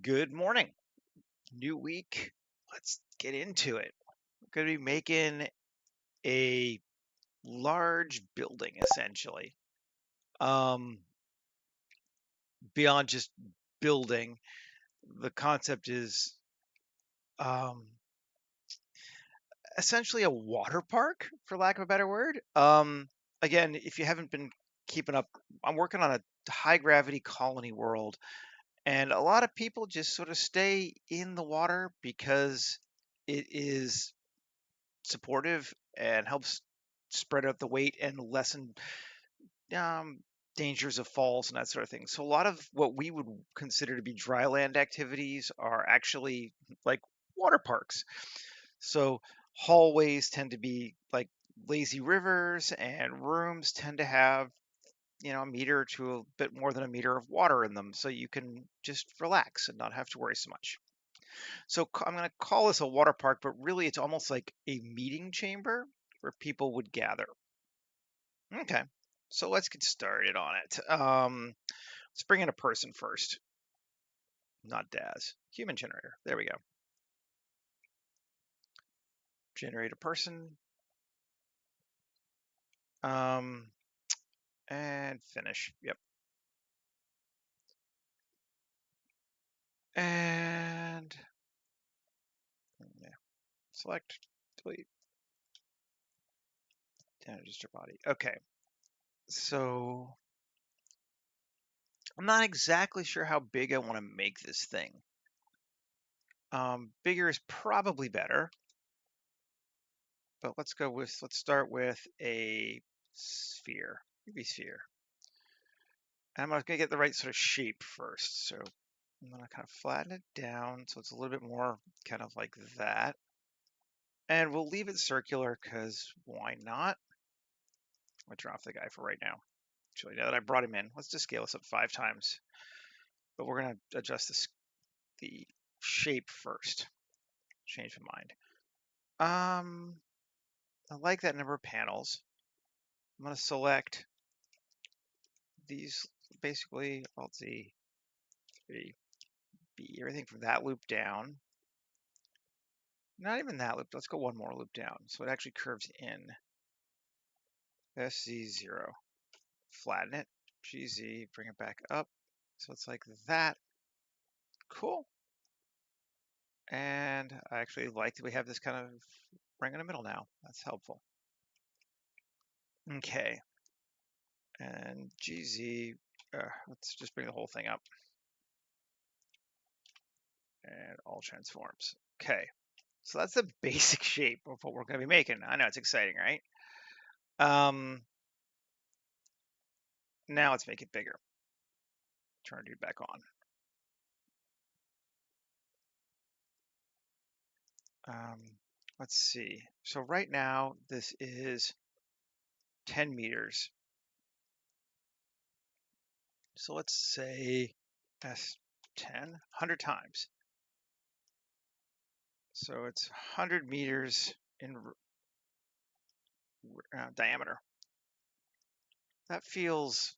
Good morning. New week. Let's get into it. We're going to be making a large building essentially. Um, Beyond just building, the concept is um, essentially a water park, for lack of a better word. Again, if you haven't been keeping up, I'm working on a high gravity colony world, and a lot of people just sort of stay in the water because it is supportive and helps spread out the weight and lessen um, dangers of falls and that sort of thing. So a lot of what we would consider to be dry land activities are actually like water parks. So hallways tend to be like lazy rivers, and rooms tend to have a meter to a bit more than a meter of water in them, so you can just relax and not have to worry so much. So I'm going to call this a water park, but really it's almost like a meeting chamber where people would gather. Okay, so let's get started on it. Let's bring in a person first, not Daz. Human generator. There we go. Generate a person. Um, and finish. Yep. And yeah, select, delete, and register body. Okay, so I'm not exactly sure how big I want to make this thing. Bigger is probably better, but let's start with a sphere, UV sphere. And I'm going to get the right sort of shape first. So I'm going to kind of flatten it down so it's a little bit more kind of like that. And we'll leave it circular because why not? I'll drop the guy for right now. Actually, now that I brought him in, let's just scale this up 5 times. But we're going to adjust the shape first. Change my mind. I like that number of panels. I'm going to select these, basically Alt Z, 3, B, everything from that loop down. Not even that loop. Let's go one more loop down. So it actually curves in. SZ0. Flatten it. GZ. Bring it back up. So it's like that. Cool. And I actually like that we have this kind of ring in the middle now. That's helpful. Okay. And GZ. Let's just bring the whole thing up. And all transforms. Okay. So that's the basic shape of what we're going to be making. I know it's exciting, right? Now let's make it bigger. Turn it back on. Let's see. So right now this is 10 meters. So let's say that's 10, 100 times. So it's 100 meters in diameter. That feels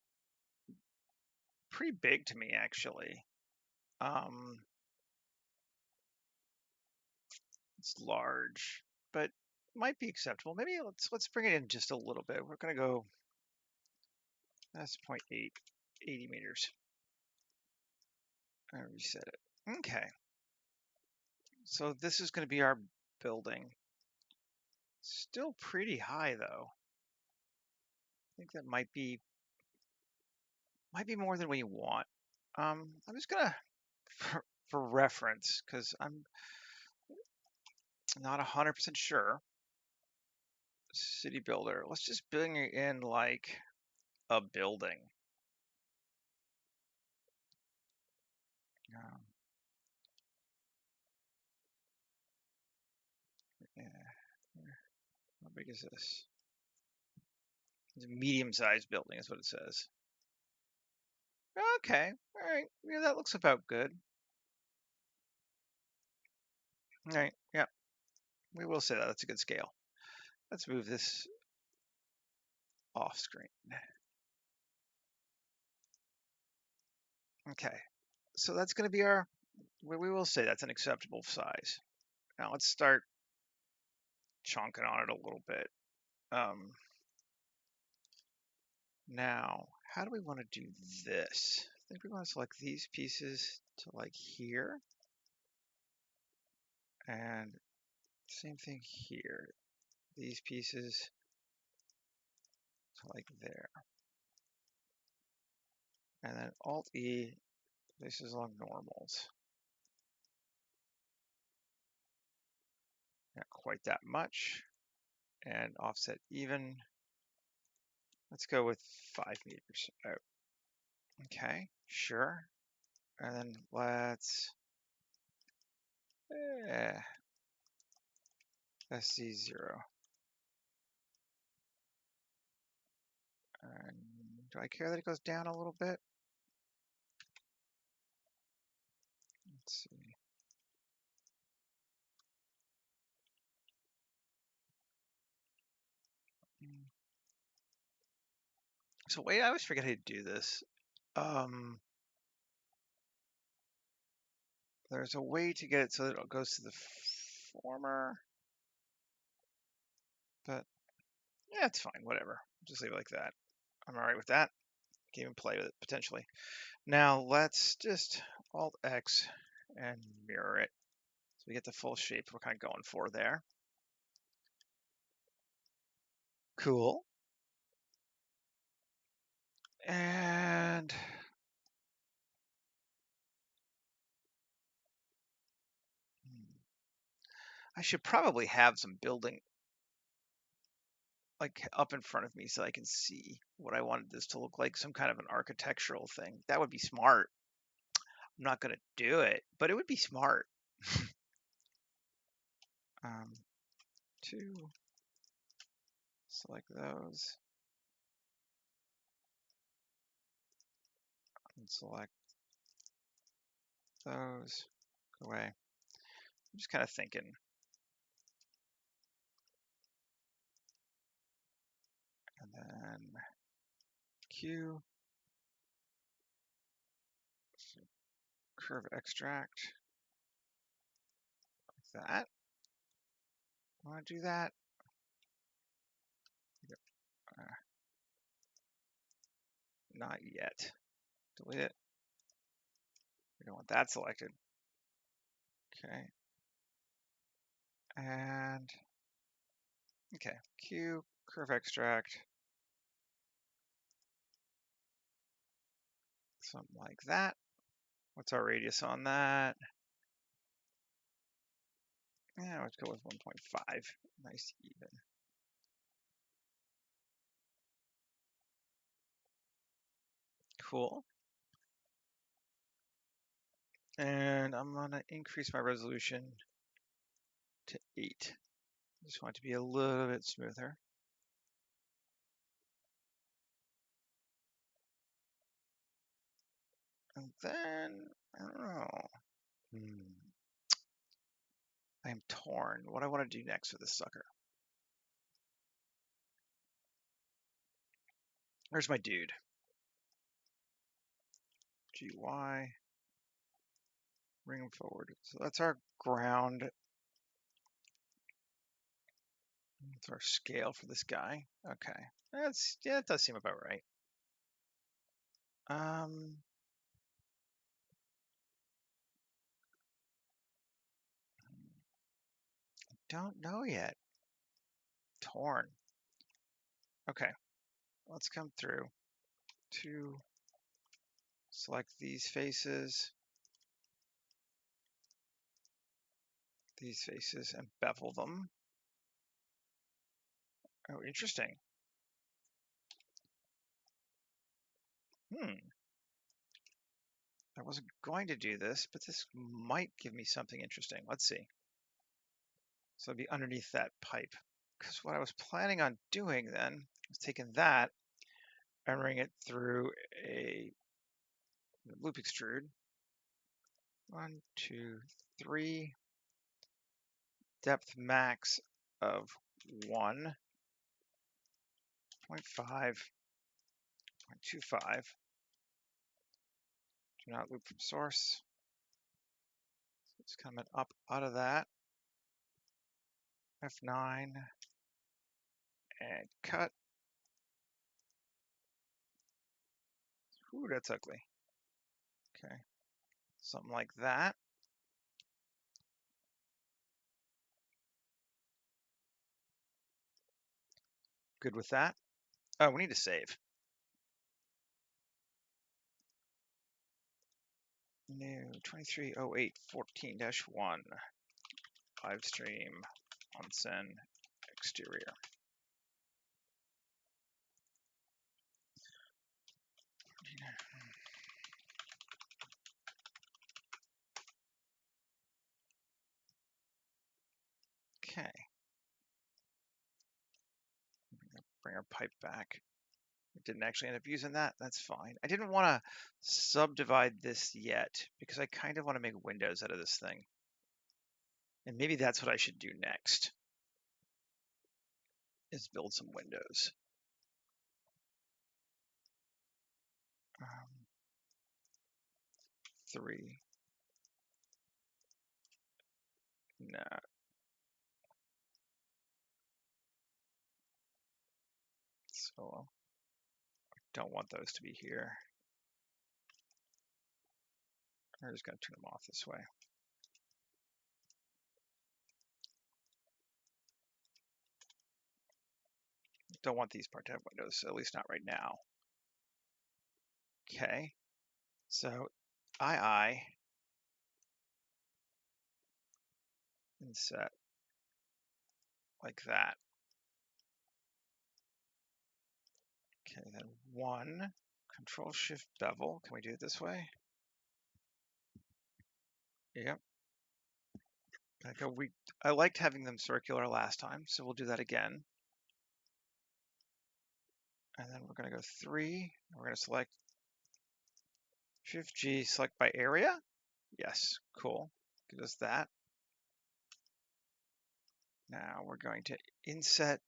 pretty big to me, actually. It's large, but might be acceptable. Maybe let's bring it in just a little bit. We're gonna go. That's 0.8, 80 meters. I reset it. Okay. So this is going to be our building. Still pretty high though. I think that might be more than we want. I'm just gonna for reference because I'm not 100% sure. City builder. Let's just bring it in like a building. Um, yeah. How big is this? It's a medium-sized building, is what it says. Okay, all right. Yeah, that looks about good. All right, yeah, we will say that. That's a good scale. Let's move this off screen. Okay, so that's going to be our we will say that's an acceptable size. Now let's start chunking on it a little bit. Now, how do we want to do this? I think we want to select these pieces to like here, and same thing here. These pieces to like there. And then Alt-E, this is along normals. Not quite that much. And offset even. Let's go with 5 meters. Oh, okay, sure. And then let's SC0. And do I care that it goes down a little bit? Let's see. So wait, I always forget how to do this. There's a way to get it so that it goes to the former, but yeah, it's fine, whatever. Just leave it like that. I'm all right with that. Can even play with it potentially. Now let's just Alt X and mirror it. So we get the full shape we're kind of going for there. Cool. And I should probably have some building like up in front of me so I can see what I wanted this to look like, some kind of an architectural thing. That would be smart. I'm not going to do it, but it would be smart. Two, select those, and select those, go away. I'm just kind of thinking. And then Q, curve extract, like that. I want to do that. Not yet. Delete it. We don't want that selected. Okay. And okay, Q, curve extract, something like that. What's our radius on that? Yeah, let's go with 1.5. Nice even. Cool. And I'm gonna increase my resolution to 8. Just want it to be a little bit smoother. And then, I don't know. I am torn. What do I want to do next with this sucker? Where's my dude? GY. Bring him forward. So that's our ground. That's our scale for this guy. Okay. Yeah, it does seem about right. Don't know yet. Torn. Okay. Let's come through to select these faces, and bevel them. Oh, interesting. I wasn't going to do this, but this might give me something interesting. Let's see. So it'd be underneath that pipe. Because what I was planning on doing then was taking that and running it through a loop extrude. 1, 2, 3. Depth max of 1.5, 0.25. Do not loop from source. It's coming up out of that. F9 and cut. Ooh, that's ugly. Okay, something like that. Good with that. Oh, we need to save. New 230814-1 live stream Onsen exterior. Okay. Bring our pipe back. We didn't actually end up using that. That's fine. I didn't want to subdivide this yet because I kind of want to make windows out of this thing. And maybe that's what I should do next, is build some windows. 3. No. So I don't want those to be here. I'm just going to turn them off this way. Don't want these part to have windows, at least not right now. Okay. So II inset like that. Okay, then 1 Control Shift bevel. Can we do it this way? Yep. I liked having them circular last time, so we'll do that again. And then we're going to go 3. And we're going to select Shift G, select by area. Yes, cool. Give us that. Now we're going to inset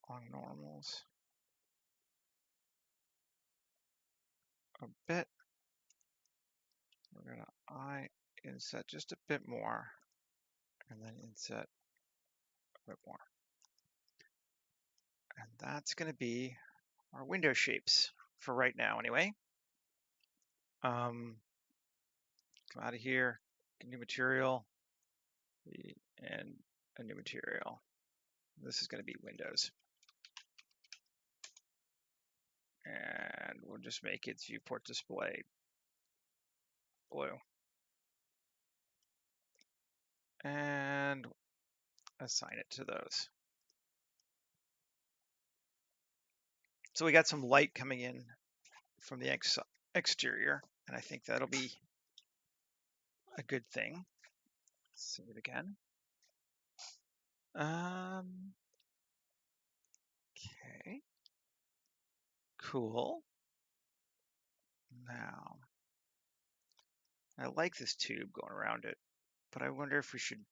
on normals a bit. We're going to inset just a bit more, and then inset a bit more. And that's going to be our window shapes for right now anyway. Come out of here, new material, and a new material. This is going to be windows. And we'll just make its viewport display blue. And assign it to those. So we got some light coming in from the exterior, and I think that'll be a good thing. Let's see it again. Okay. Cool. Now, I like this tube going around it, but I wonder if we should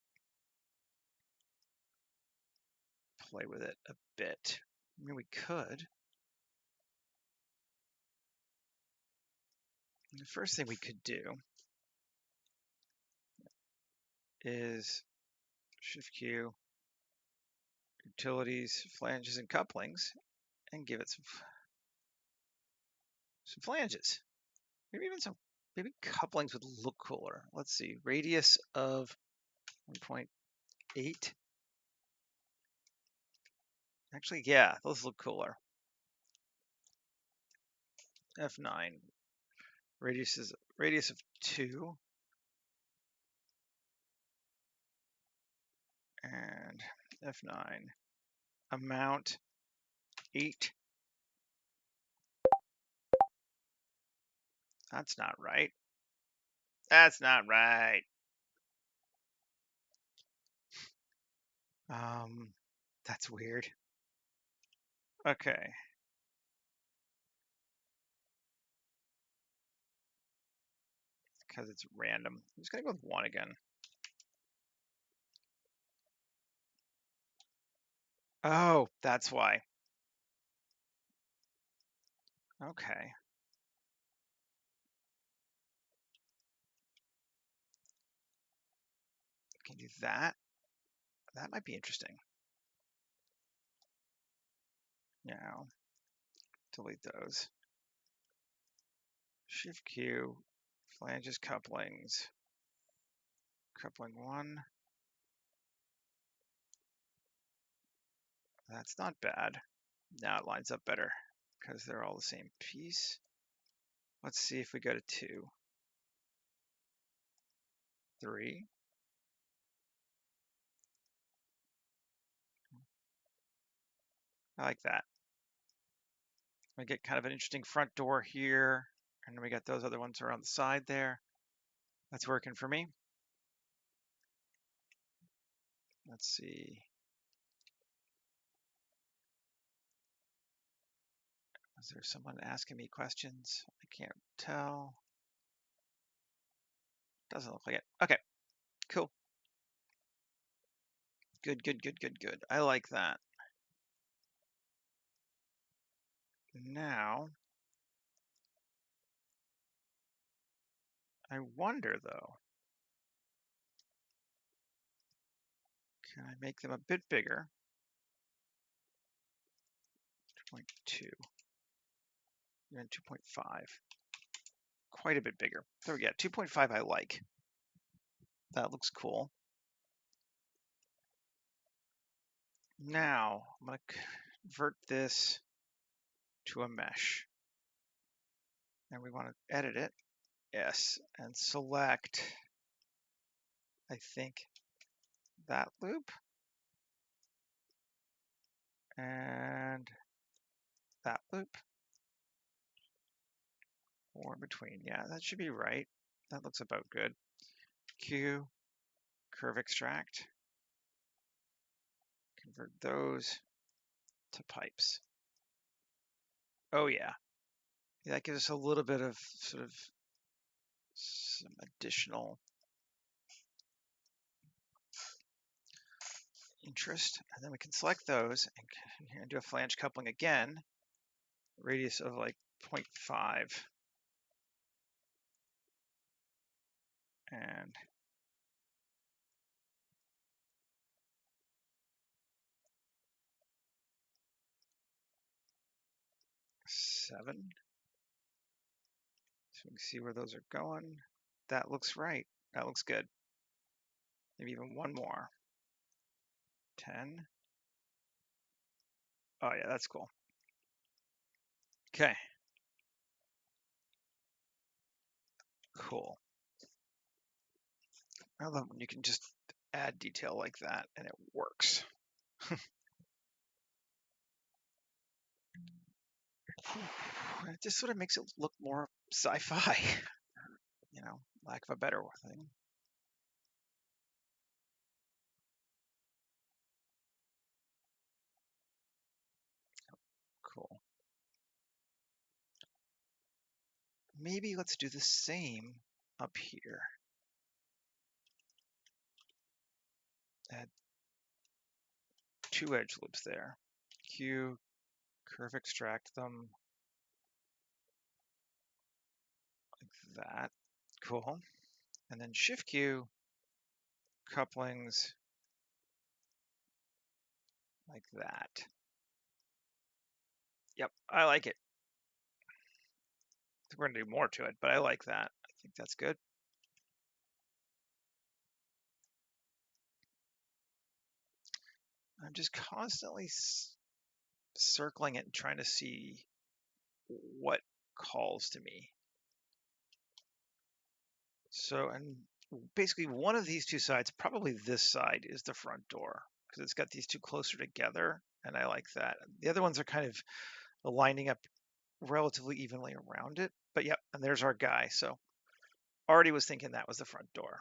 play with it a bit. I mean, we could. The first thing we could do is Shift Q, utilities, flanges, and couplings, and give it some flanges. Maybe even maybe couplings would look cooler. Let's see, radius of 1.8. Actually, yeah, those look cooler. F9, radius of 2. And F9, amount 8. That's not right. That's not right. That's weird. Okay. Because it's random. I'm just gonna go with 1 again. Oh, that's why. Okay. can do that. That might be interesting. Now, delete those. Shift Q, flanges, couplings. Coupling 1. That's not bad. Now it lines up better because they're all the same piece. Let's see if we go to 2. 3. I like that. We get kind of an interesting front door here, and then we got those other ones around the side there. That's working for me. Let's see. Is there someone asking me questions? I can't tell. Doesn't look like it. Okay, cool. Good, good, good, good, good. I like that. Now, I wonder though, can I make them a bit bigger? 2.2 and 2.5. Quite a bit bigger. There we go. 2.5 I like. That looks cool. Now, I'm going to convert this to a mesh. And we want to edit it. Yes. And select, I think, that loop. And that loop. Or in between. Yeah, that should be right. That looks about good. Q, curve extract. Convert those to pipes. Oh yeah. That gives us a little bit of sort of some additional interest. And then we can select those and do a flange coupling again. Radius of like 0.5. And seven. So we can see where those are going. That looks right. That looks good. Maybe even one more. 10. Oh yeah, that's cool. Okay. Cool. I love when you can just add detail like that and it works. It just sort of makes it look more sci-fi, you know, lack of a better thing. Cool. Maybe let's do the same up here. Add 2 edge loops there. Q, curve extract them like that. Cool. And then Shift Q, couplings like that. Yep, I like it. We're gonna do more to it, but I like that. I think that's good. I'm just constantly circling it and trying to see what calls to me. So, and basically one of these two sides, probably this side, is the front door because it's got these two closer together, and I like that. The other ones are kind of lining up relatively evenly around it, but yep, and there's our guy. So already was thinking that was the front door.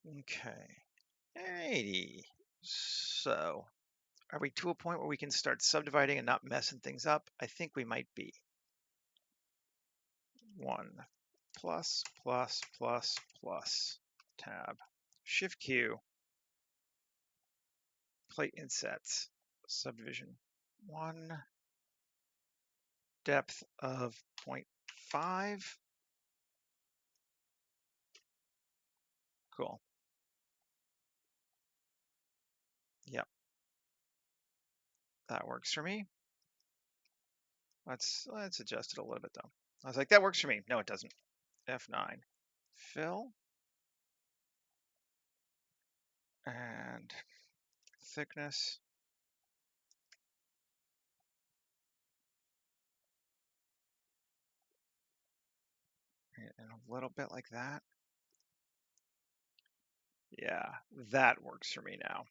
Okay, alrighty. So are we to a point where we can start subdividing and not messing things up? I think we might be. 1 plus plus plus plus tab. Shift Q. Plate insets. Subdivision 1. Depth of 0.5. Cool. Yep, that works for me. Let's adjust it a little bit though. I was like, that works for me. No, it doesn't. F9. Fill and thickness. And a little bit like that. Yeah, that works for me now.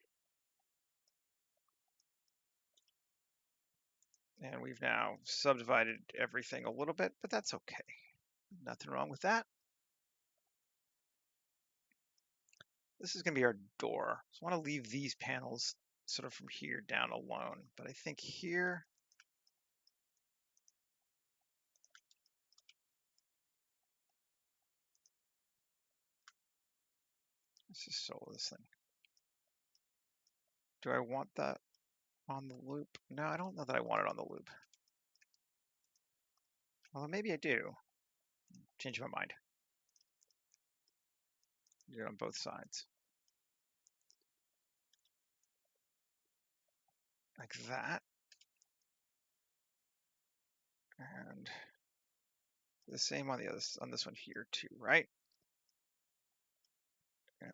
And we've now subdivided everything a little bit, but that's okay. Nothing wrong with that. This is going to be our door. So I want to leave these panels sort of from here down alone. But I think here, let's just solo this thing. Do I want that on the loop? No, I don't know that I want it on the loop. Well, maybe I do. Change my mind. Do it on both sides. Like that. And the same on the other, on this one here too, right? Yeah.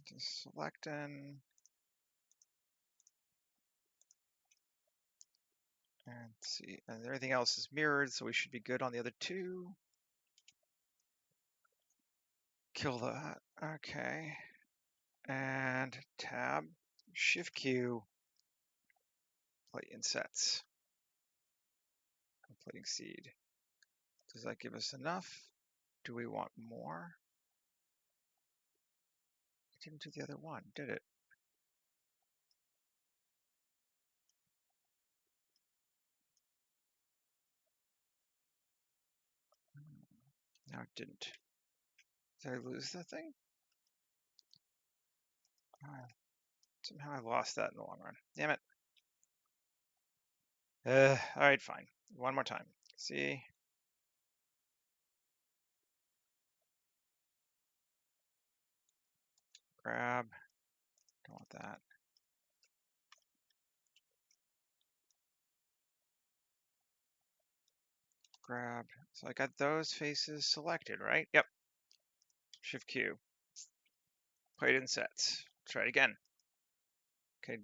Just selecting. And see, and everything else is mirrored, so we should be good on the other two. Kill that. Okay. And tab, shift Q, plate insets. Plating seed. Does that give us enough? Do we want more? It didn't do the other one, did it? No, it didn't. Did I lose the thing? Somehow I lost that in the long run. Damn it. All right, fine. One more time. See? Grab. Don't want that. Grab. So I got those faces selected, right? Yep. Shift Q. Plate insets. Try it again. Okay.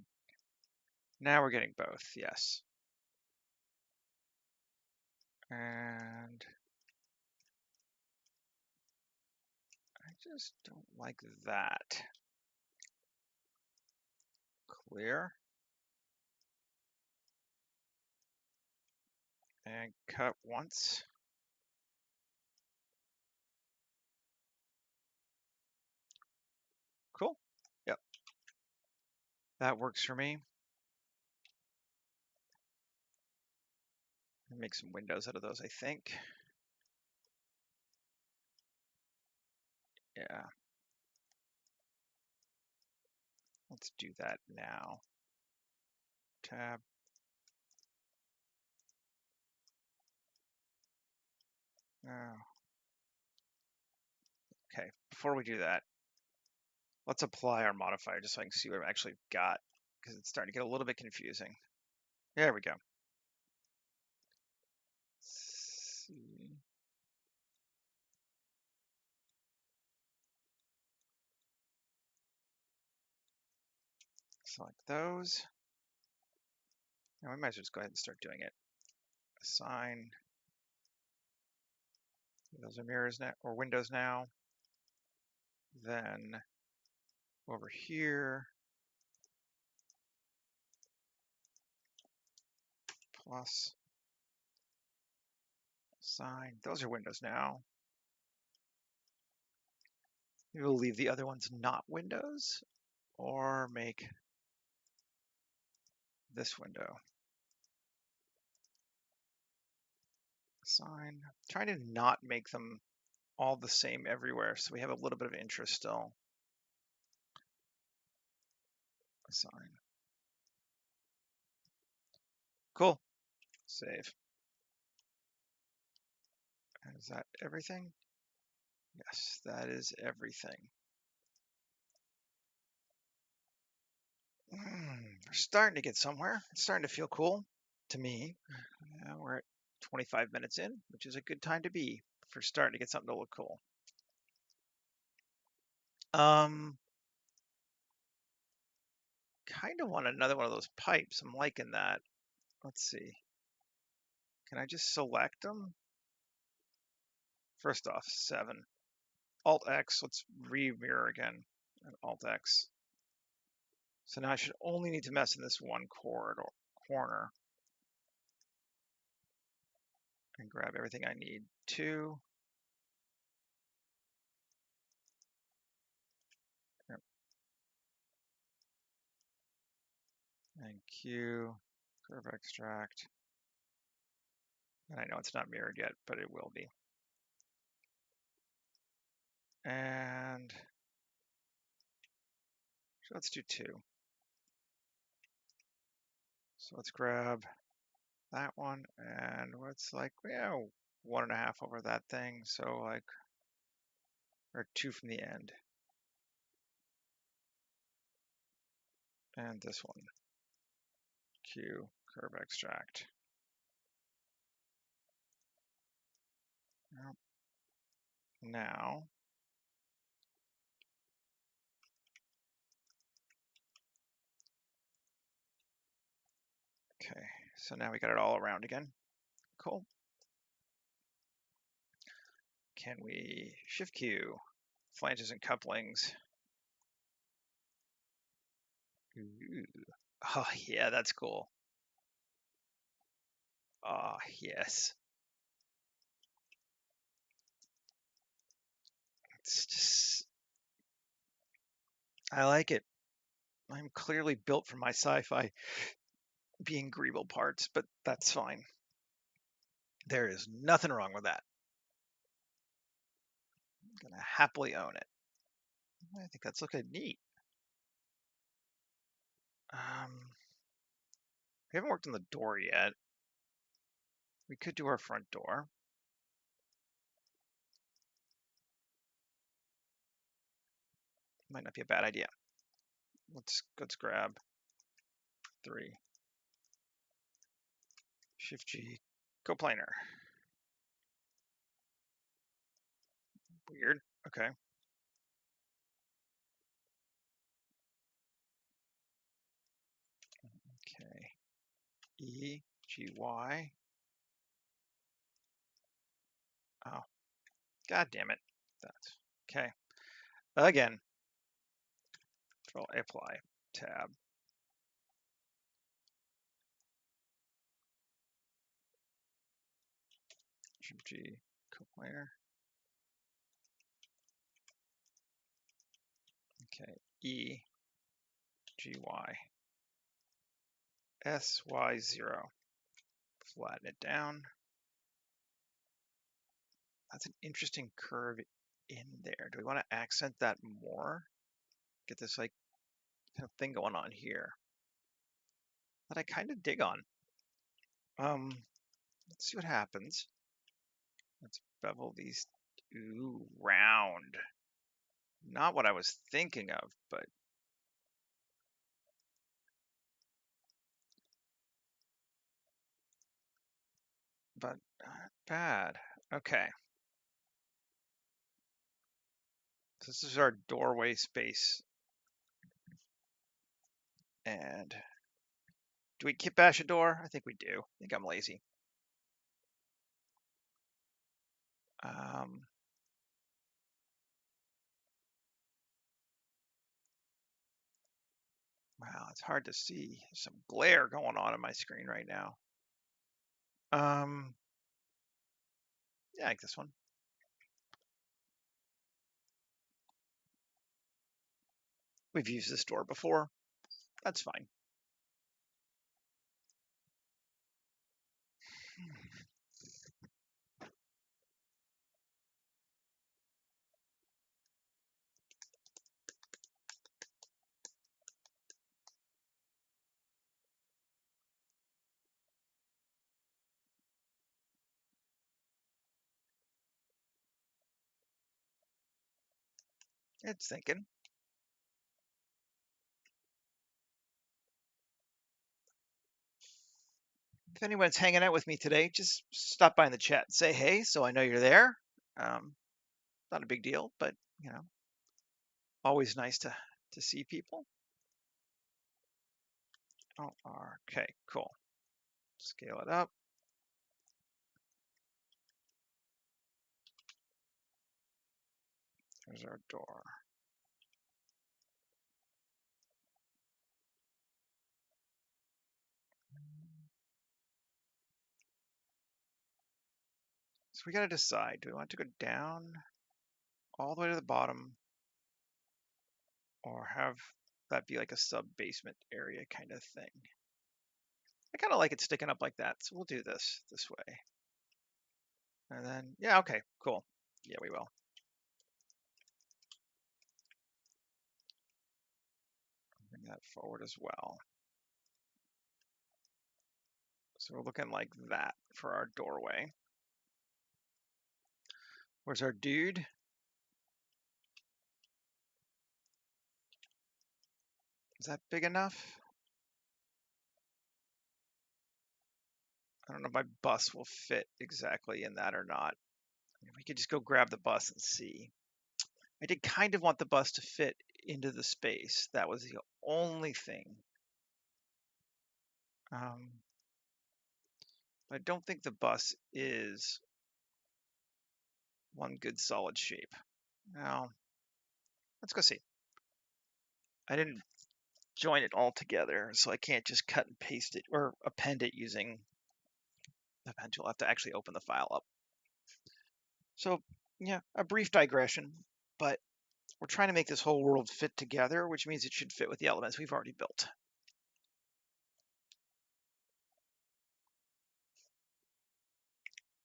Now we're getting both. Yes. And I just don't like that. Clear. And cut once. Cool. Yep. That works for me. Make some windows out of those, I think. Yeah. Let's do that now. Tab. Oh. Okay, before we do that, let's apply our modifier just so I can see what I've actually got, because it's starting to get a little bit confusing. There we go. Let's see. Select those. Now we might as well just go ahead and start doing it. Assign. Those are mirrors now, or windows now. Then over here, plus assign. Those are windows now. Maybe we'll leave the other ones not windows, or make this window. Assign. Trying to not make them all the same everywhere, so we have a little bit of interest still. Assign. Cool. Save. Is that everything? Yes, that is everything. We're starting to get somewhere. It's starting to feel cool to me. We're at 25 minutes in, which is a good time to be for starting to get something to look cool. Kind of want another one of those pipes. I'm liking that. Let's see. Can I just select them? First off, 7. Alt X. Let's re-mirror again. And Alt X. So now I should only need to mess in this one corner and grab everything I need. 2. Yep. And Q. Curve extract. And I know it's not mirrored yet, but it will be. And so let's do 2. So let's grab that one, and what's like, 1.5 over that thing. So like, or 2 from the end. And this one. Q, curve extract. Yep. Now, okay, so now we got it all around again. Cool. Can we shift Q, flanges and couplings? Ooh. Oh yeah, that's cool. Oh yes. It's just, I like it. I'm clearly built for my sci-fi being Greeble parts, but that's fine. There is nothing wrong with that. I'm gonna happily own it. I think that's looking neat. We haven't worked on the door yet. We could do our front door. Might not be a bad idea. Let's grab 3. Shift G, coplanar. Weird. Okay. Okay. E, G, Y. Oh, god damn it. That's okay. Again. Control apply. Tab. Shift G, coplanar. Okay. E, G, Y. S, Y, 0. Flatten it down. That's an interesting curve in there. Do we want to accent that more? Get this like kind of thing going on here that I kind of dig on. Let's see what happens. Let's bevel these. Ooh, round. Not what I was thinking of, but not bad. Okay. So this is our doorway space. And do we kit bash a door? I think we do. I think I'm lazy. Wow, it's hard to see. There's some glare going on my screen right now. Yeah, I like this one. We've used this door before. That's fine. It's thinking. If anyone's hanging out with me today, just stop by in the chat and say hey, so I know you're there. Not a big deal, but you know, always nice to see people. Oh, okay, cool. Scale it up. There's our door. So we got to decide, do we want to go down all the way to the bottom or have that be like a sub-basement area kind of thing? I kind of like it sticking up like that, so we'll do this way. And then, yeah, okay, cool. Yeah, we will. Bring that forward as well. So we're looking like that for our doorway. Where's our dude? Is that big enough? I don't know if my bus will fit exactly in that or not. We could just go grab the bus and see. I did kind of want the bus to fit into the space. That was the only thing. I don't think the bus is one good solid shape. Now, let's go see. I didn't join it all together, so I can't just cut and paste it or append it using the pen tool. I have to actually open the file up. So, yeah, a brief digression, but we're trying to make this whole world fit together, which means it should fit with the elements we've already built.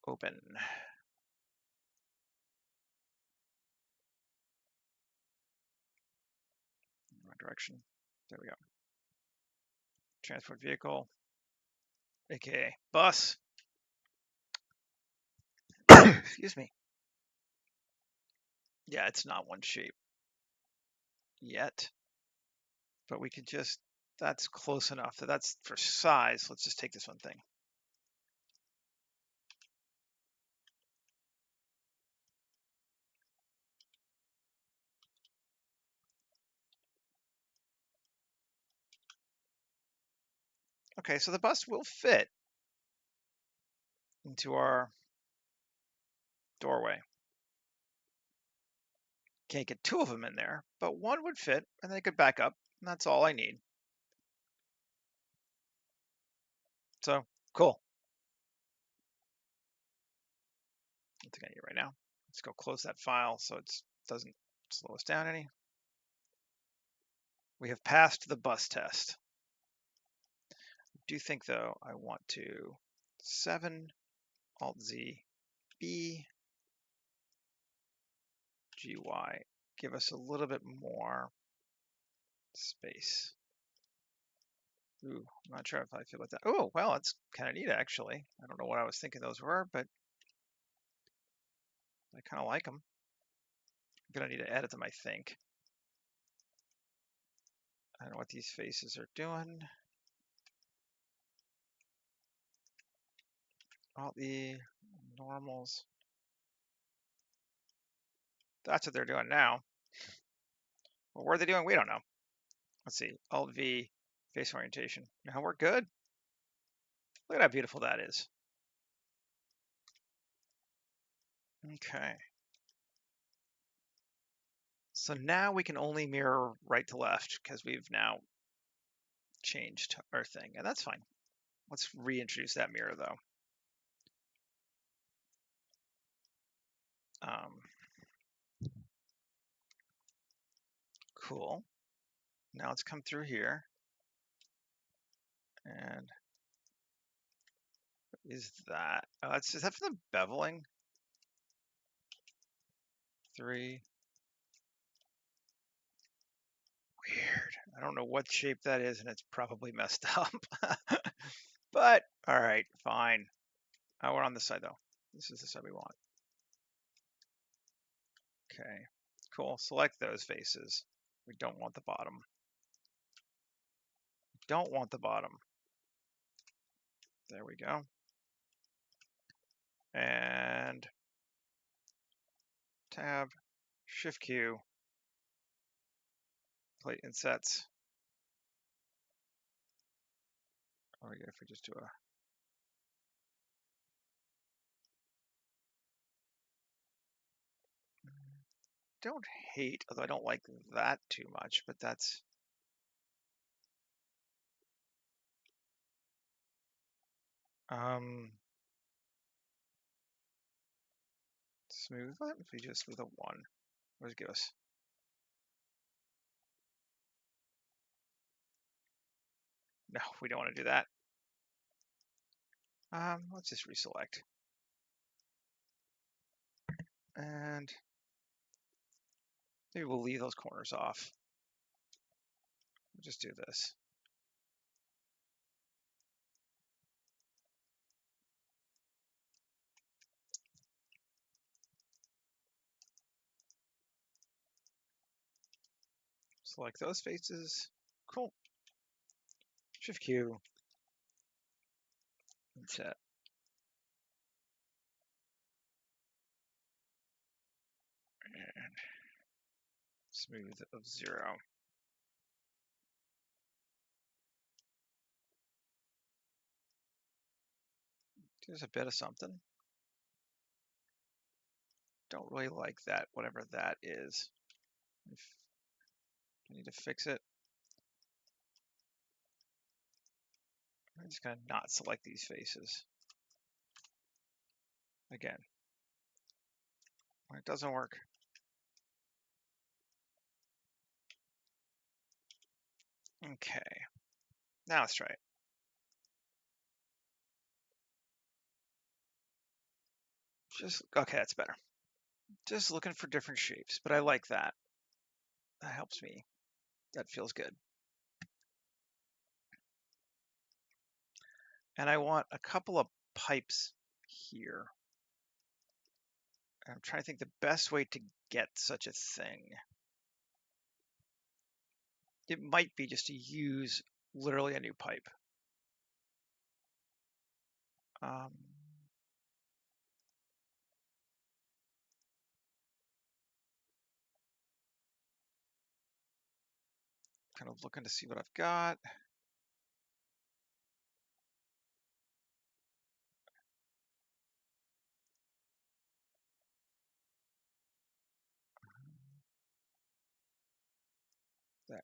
Open. Wrong direction. There we go. Transport vehicle, aka bus. Excuse me. Yeah, it's not one shape yet, but we could just, that's close enough that that's for size. Let's just take this one thing. Okay, so the bus will fit into our doorway. Can't get two of them in there, but one would fit and they could back up. And that's all I need. So cool. That's what I need right now. Let's go close that file so it doesn't slow us down any. We have passed the bus test. I do think though I want to 7 Alt Z B GY, give us a little bit more space. Ooh, I'm not sure if I feel like that. Oh, well, it's kind of neat actually. I don't know what I was thinking those were, but I kind of like them. I'm gonna need to edit them, I think. I don't know what these faces are doing. All the normals. That's what they're doing now. Well, what are they doing? We don't know. Let's see. Alt V, face orientation. Now we're good. Look at how beautiful that is. Okay. So now we can only mirror right to left because we've now changed our thing, and that's fine. Let's reintroduce that mirror though. Cool. Now let's come through here. And what is that? Oh, is that for the beveling? 3. Weird. I don't know what shape that is, and it's probably messed up. But, all right, fine. Oh, we're on this side, though. This is the side we want. Okay, Cool. Select those faces. We don't want the bottom. Don't want the bottom. There we go. And tab, Shift Q, plate insets. Or if we just do a don't hate, although I don't like that too much, but that's smooth. What if we just with a 1? What does it give us? No, we don't want to do that. Let's just reselect. And maybe we'll leave those corners off. We'll just do this. Select those faces. Cool. Shift Q. Inset. And smooth of 0. There's a bit of something. Don't really like that, whatever that is. I need to fix it. I'm just going to not select these faces. Again, when it doesn't work. Okay, now let's try it. Okay, that's better. Just looking for different shapes, but I like that. That helps me. That feels good. And I want a couple of pipes here. I'm trying to think the best way to get such a thing. It might be just to use literally a new pipe. Kind of looking to see what I've got. There.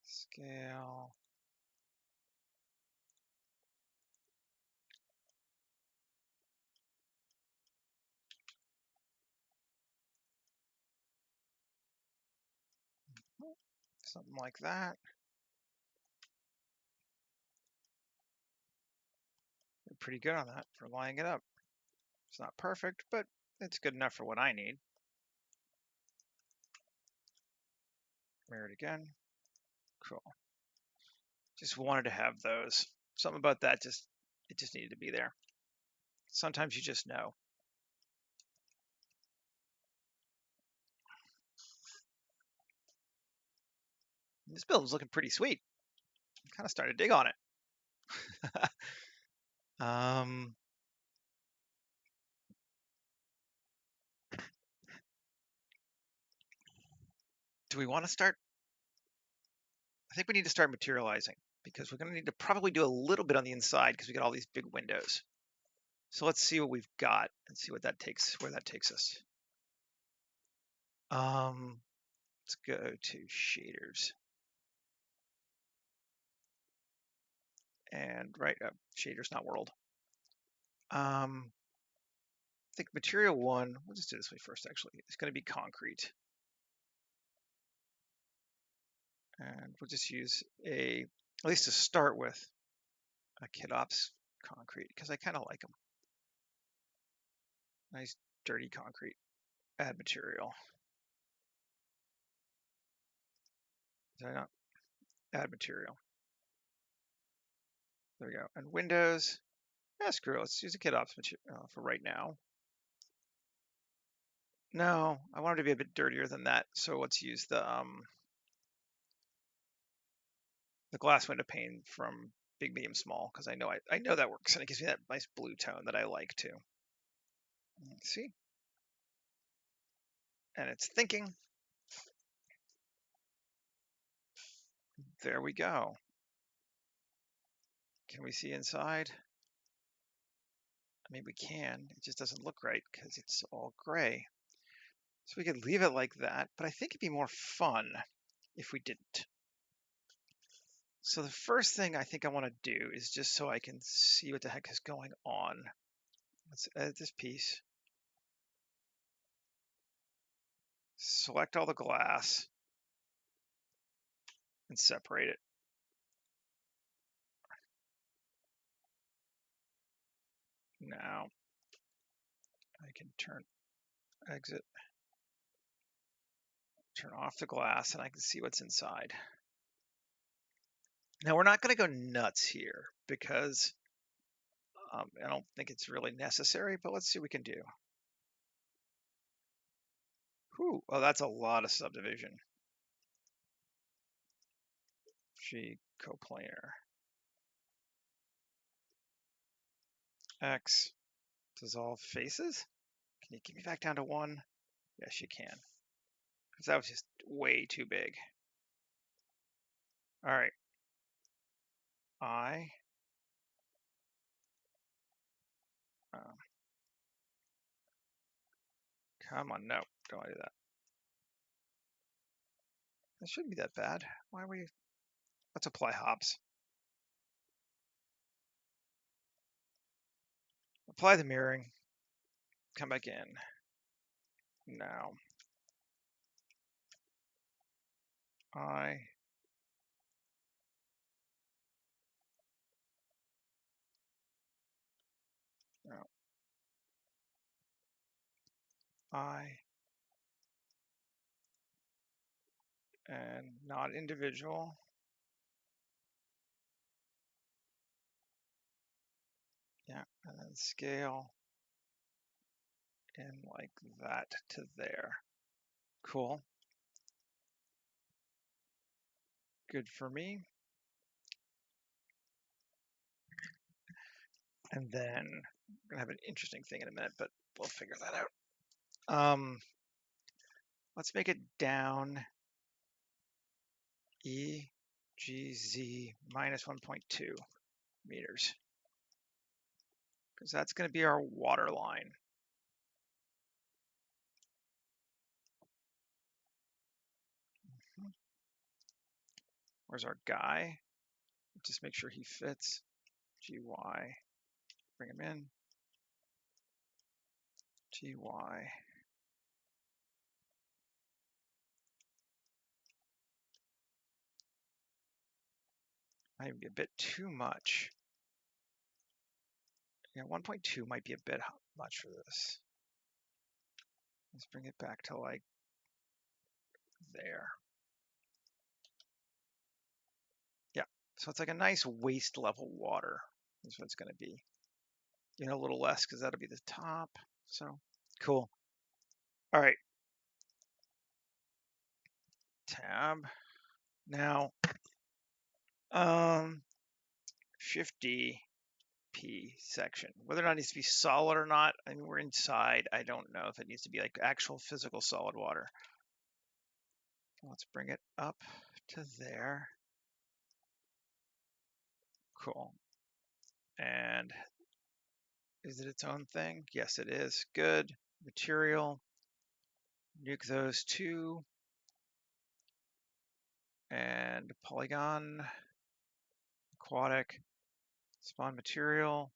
Scale. Something like that. We're pretty good on that for lining it up. It's not perfect, but it's good enough for what I need. Mirror it again. Cool. Just wanted to have those. Something about that it just needed to be there. Sometimes you just know. This build is looking pretty sweet. I'm kind of starting to dig on it. Do we want to start? I think we need to start materializing because we're going to need to probably do a little bit on the inside because we got all these big windows. So let's see what we've got and see what that takes, where that takes us. Let's go to shaders. And right up, shaders, not world. I think material 1, we'll just do this way first actually. It's going to be concrete. And we'll just use at least to start with, a KitOps concrete because I kind of like them. Nice dirty concrete. Add material. Did I not? Add material. There we go. And windows. Yeah, screw it. Let's use a kit ops material for right now. No, I want it to be a bit dirtier than that. So let's use the glass window pane from big, medium, small, because I know that works, and it gives me that nice blue tone that I like too. Let's see. And it's thinking. There we go. Can we see inside? I mean, we can. It just doesn't look right because it's all gray. So we could leave it like that, but I think it'd be more fun if we didn't. So the first thing I think I want to do is just so I can see what the heck is going on. Let's edit this piece. Select all the glass and separate it. Now I can exit, turn off the glass, and I can see what's inside. Now we're not going to go nuts here because I don't think it's really necessary, but let's see what we can do. Whew, oh, that's a lot of subdivision. G coplanar. X dissolve faces. Can you get me back down to 1? Yes, you can. Because that was just way too big. All right. Come on, no, don't want to do that. It shouldn't be that bad. Why are we? Let's apply hops. Apply the mirroring. Come back in. Now, I no, I and not individual. Yeah, and then scale in like that to there. Cool. Good for me. And then we're gonna have an interesting thing in a minute, but we'll figure that out. Let's make it down EGZ minus 1.2 meters, because that's going to be our water line. Where's our guy? Just make sure he fits. GY, bring him in. GY. Might be a bit too much. Yeah, 1.2 might be a bit much for this. Let's bring it back to like there. Yeah, so it's like a nice waist level water is what it's going to be. You know, a little less because that'll be the top. So cool. All right. Tab. Now, 50 P section. Whether or not it needs to be solid or not, I mean, we're inside. I don't know if it needs to be like actual physical solid water. Let's bring it up to there. Cool. And is it its own thing? Yes, it is. Good. Material. Nuke those two. And polygon. Aquatic. Spawn material.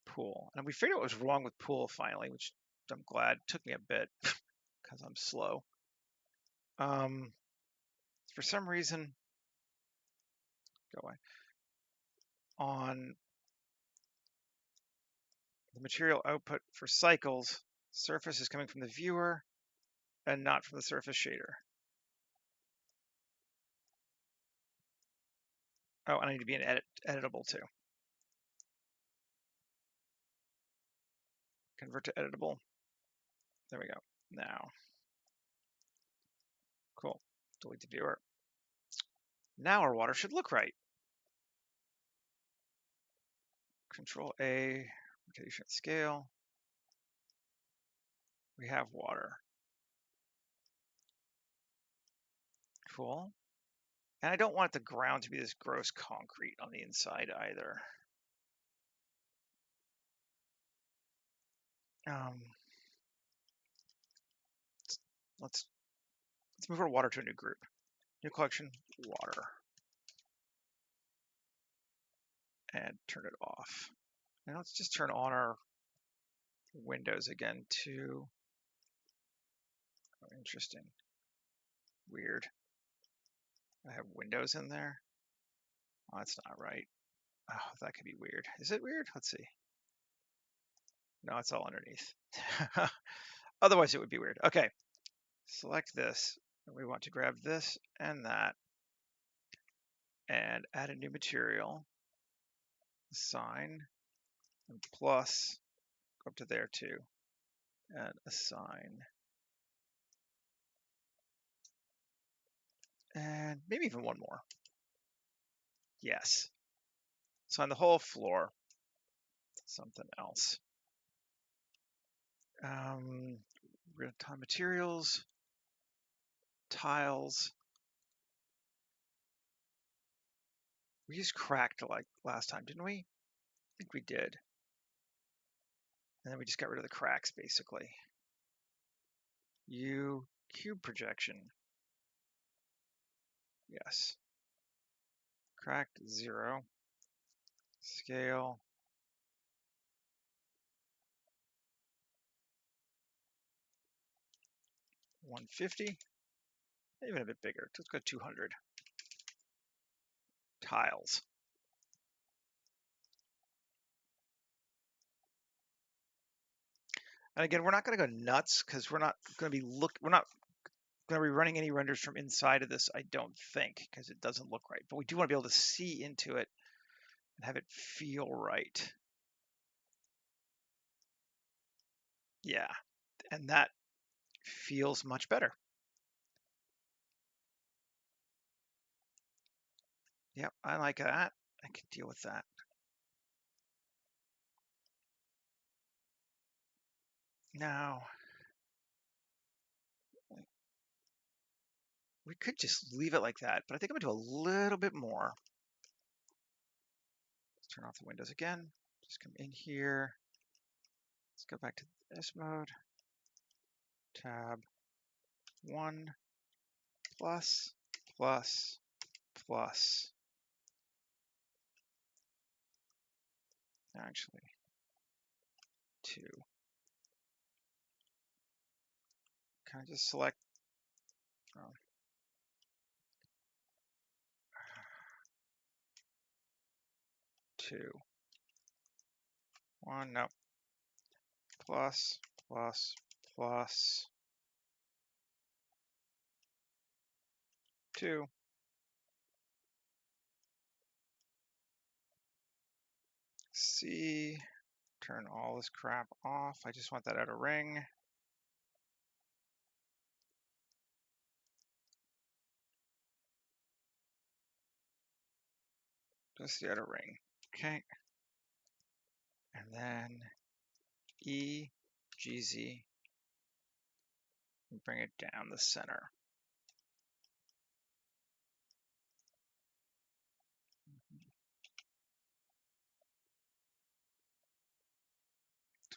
Pool. And we figured out what was wrong with pool finally, which I'm glad. It took me a bit because I'm slow. For some reason, go away. On the material output for cycles, surface is coming from the viewer and not from the surface shader. Oh, and I need to be editable too. Convert to editable. There we go. Now, cool. Delete the viewer. Now our water should look right. Control A, rotation scale. We have water. Cool. And I don't want the ground to be this gross concrete on the inside either. Let's move our water to a new group. New collection, water. And turn it off. Now let's just turn on our windows again too. Oh, interesting. Weird. I have windows in there. Oh, that's not right. Oh, that could be weird. Is it weird? Let's see. No, it's all underneath. Otherwise, it would be weird. Okay, select this. We want to grab this and that and add a new material. Assign and plus, go up to there too, and assign. And maybe even one more. Yes. So on the whole floor, something else. Real-time materials, tiles. We used cracked like last time, didn't we? I think we did. And then we just got rid of the cracks, basically. Cube projection. Yes. Cracked 0. Scale. $150. Even a bit bigger. Let's go 200. Tiles. And again, we're not going to go nuts because we're not going to be running any renders from inside of this, I don't think, because it doesn't look right. But we do want to be able to see into it and have it feel right. Yeah, and that feels much better. Yep, I like that. I can deal with that. Now, we could just leave it like that, but I think I'm going to do a little bit more. Let's turn off the windows again. Just come in here. Let's go back to this mode. Tab 1 plus plus plus. Actually, 2. Can I just select? Oh. 2. 1. No. Plus plus plus 2. C. Turn all this crap off. I just want that outer ring. Just the outer ring. Okay. And then E, GZ, and bring it down the center.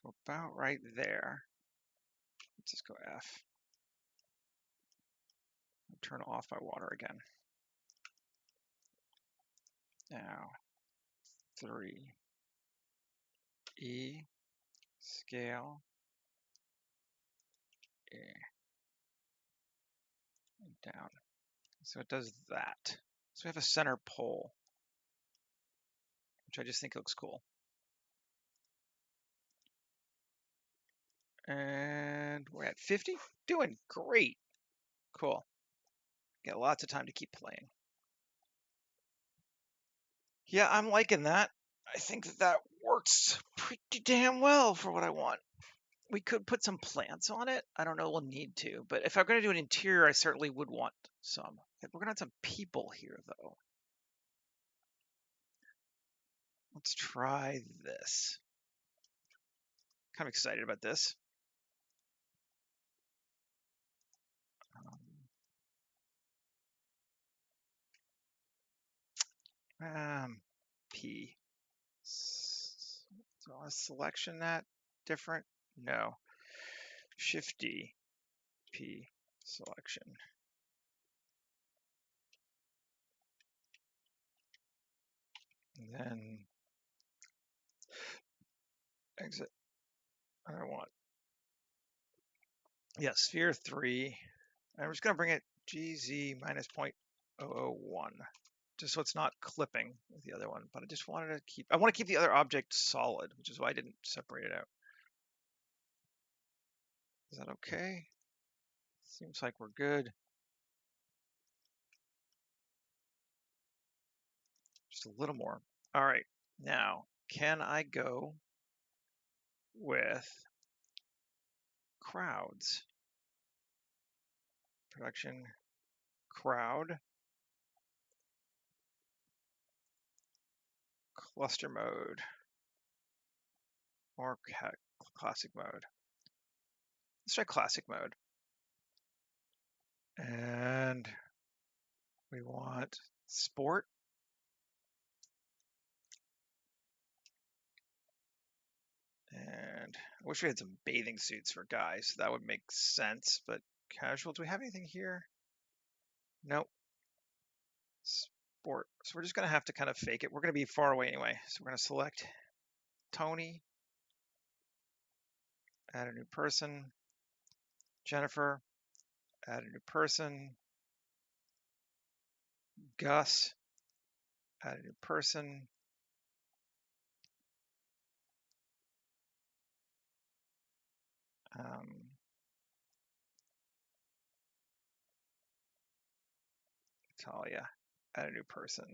So about right there. Let's just go F. Turn off my water again. Now, 3. E, scale, A, and down. So it does that. So we have a center pole, which I just think looks cool. And we're at 50. Doing great. Cool. Got lots of time to keep playing. Yeah, I'm liking that. I think that works pretty damn well for what I want. We could put some plants on it. I don't know, we'll need to. But if I'm going to do an interior, I certainly would want some. We're going to have some people here, though. Let's try this. Kind of excited about this. P. So a selection that different? No. Shift D. P. Selection. And then exit. I don't want. Yeah, sphere 3. I'm just going to bring it GZ minus 0.001. Just so it's not clipping with the other one. But I just wanted to keep, I want to keep the other object solid, which is why I didn't separate it out. Is that okay? Seems like we're good. Just a little more. All right. Now, can I go with crowds? Production crowd. Cluster mode. Or classic mode. Let's try classic mode. And we want sport. And I wish we had some bathing suits for guys. That would make sense, but casual. Do we have anything here? Nope. Sport. So we're just going to have to kind of fake it. We're going to be far away anyway. So we're going to select Tony, add a new person, Jennifer, add a new person, Gus, add a new person, Talia, add a new person.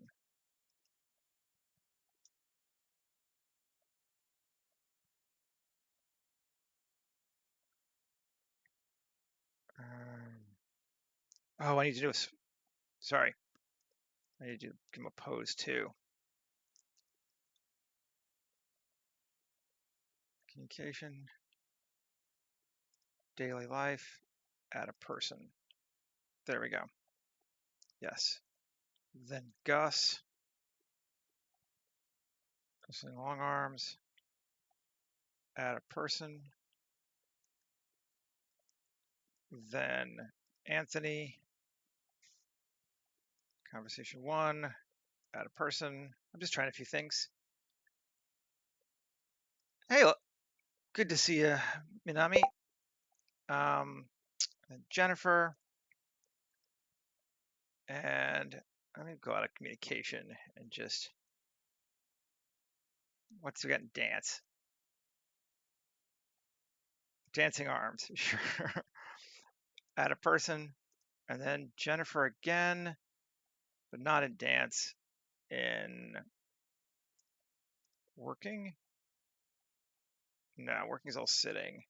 Oh, I need to do a, sorry. I need to give him a pose too. Communication, daily life, add a person. There we go. Yes. Then Gus, long arms, add a person. Then Anthony, conversation 1, add a person. I'm just trying a few things. Hey, look, good to see you, Minami. And Jennifer, and I'm gonna go out of communication and just, what's we got in dance? Dancing arms, sure. Add a person, and then Jennifer again, but not in dance, in working. No, working is all sitting.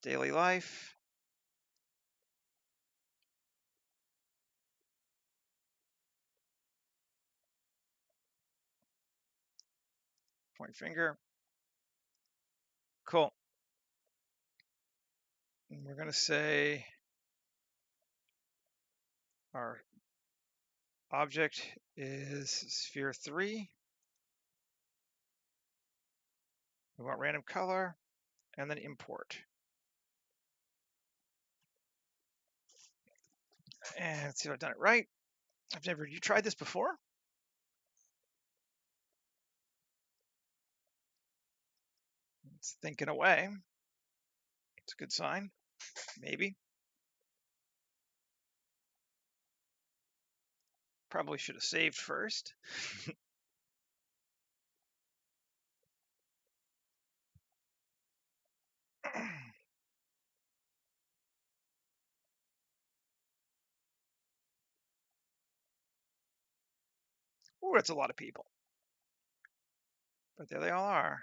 Daily life. Point finger. Cool. And we're gonna say our object is sphere 3. We want random color, and then import. And let's see if I've done it right. You tried this before? It's thinking away. It's a good sign, maybe. Probably should have saved first. Ooh, that's a lot of people. But there they all are.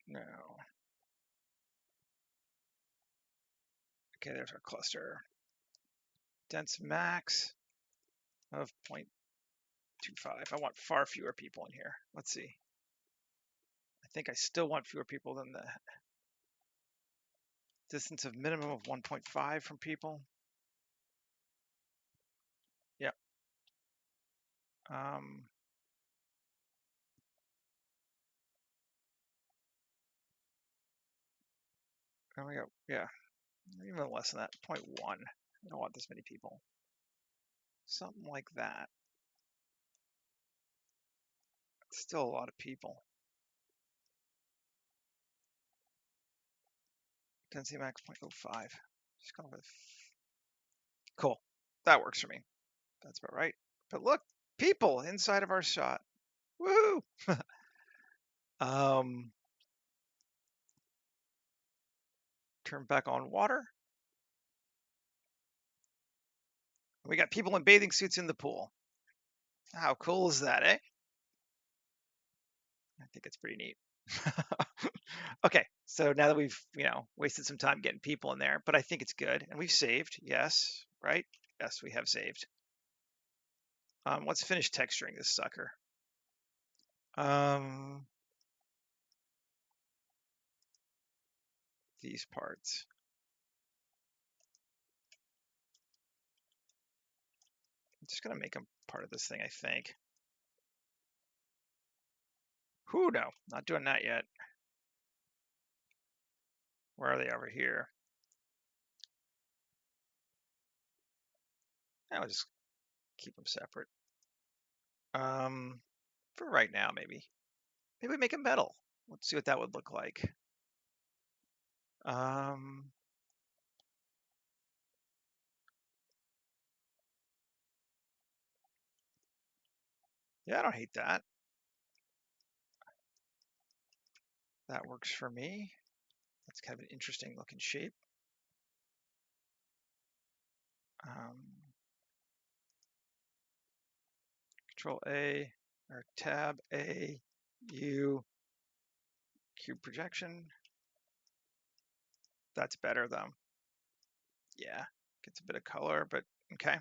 No. Okay, there's our cluster. Dense max of 0.25. I want far fewer people in here. Let's see. I think I still want fewer people than the distance of minimum of 1.5 from people. Yeah. There we go. Yeah. Even less than that. 0.1. I don't want this many people. Something like that. It's still a lot of people. Density max 0.05. Just go with. Cool. That works for me. That's about right. But look, people inside of our shot. Woohoo! Turn back on water. We got people in bathing suits in the pool. How cool is that, eh? I think it's pretty neat. Okay, so now that we've, wasted some time getting people in there, but I think it's good. And we've saved, yes, right? Yes, we have saved. Let's finish texturing this sucker. These parts. I'm just gonna make them part of this thing, I think. Whew, no, not doing that yet. Where are they? Over here? I'll just keep them separate. For right now, maybe. Maybe we make it metal. Let's see what that would look like. Yeah, I don't hate that. That works for me. That's kind of an interesting looking shape. Control A or Tab A, U, cube projection. That's better though. Yeah, gets a bit of color, but okay.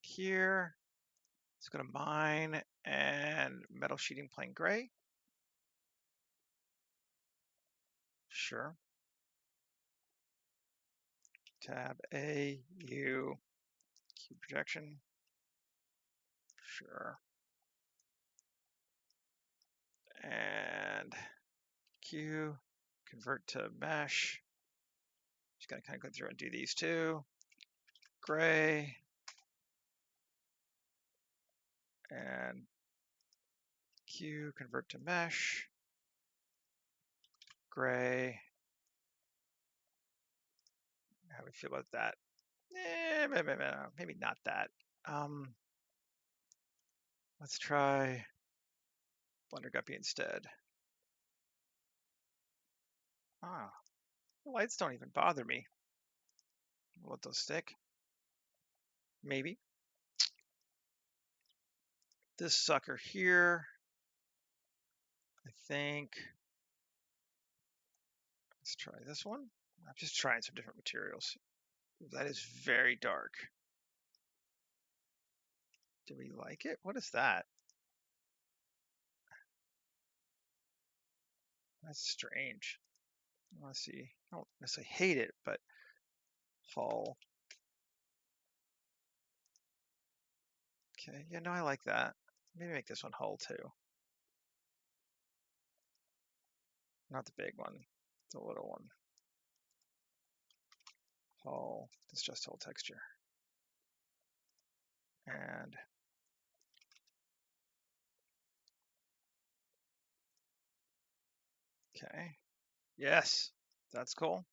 Here, let's go to mine and metal sheeting plane gray. Sure. Tab A, U, cube projection. Sure. And Q, convert to mesh. Just gotta kind of go through and do these two. Gray. And Q, convert to mesh. Gray. How do we feel about that? Maybe not that. Let's try Blender Guppy instead. Ah, the lights don't even bother me. We'll let those stick. Maybe. This sucker here, I think. Let's try this one. I'm just trying some different materials. That is very dark. Do we like it? What is that? That's strange. Let's see. I don't necessarily hate it, but hull. Okay, yeah, no, I like that. Maybe make this one hull too. Not the big one, the little one. Hull, it's just hull texture. And okay, yes, that's cool.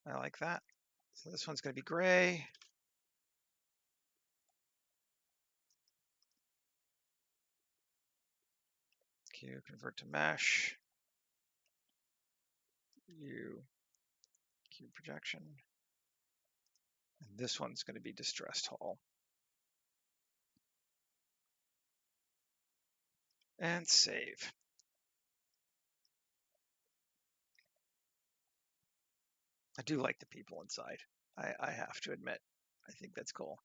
I like that. So this one's going to be gray. Q, convert to mesh. U, cube projection. And this one's going to be distressed hull. And save. I do like the people inside. I have to admit. I think that's cool.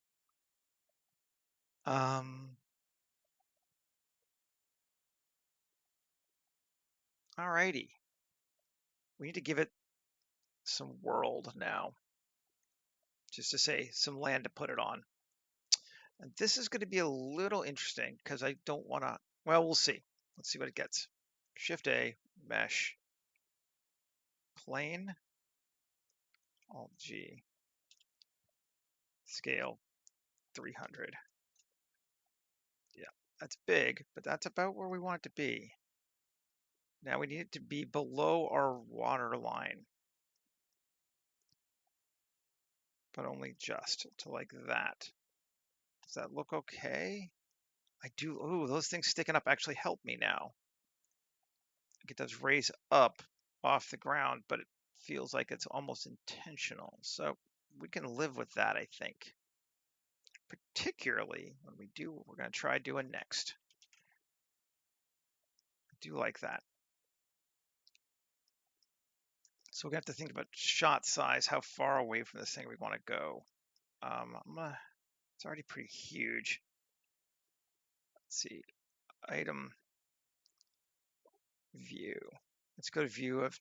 Alrighty. We need to give it some world now. Just to say, some land to put it on. And this is going to be a little interesting because I don't want to, well, we'll see. Let's see what it gets. Shift A, mesh, plane, Alt G, scale 300. Yeah, that's big, but that's about where we want it to be. Now we need it to be below our water line, but only just to like that. Does that look okay? I do, oh, those things sticking up actually help me now. It does raise up off the ground, but it feels like it's almost intentional. So we can live with that, I think. Particularly when we do what we're going to try doing next. I do like that. So we're going to have to think about shot size, how far away from this thing we want to go. It's already pretty huge. Let's see, item view. Let's go to view of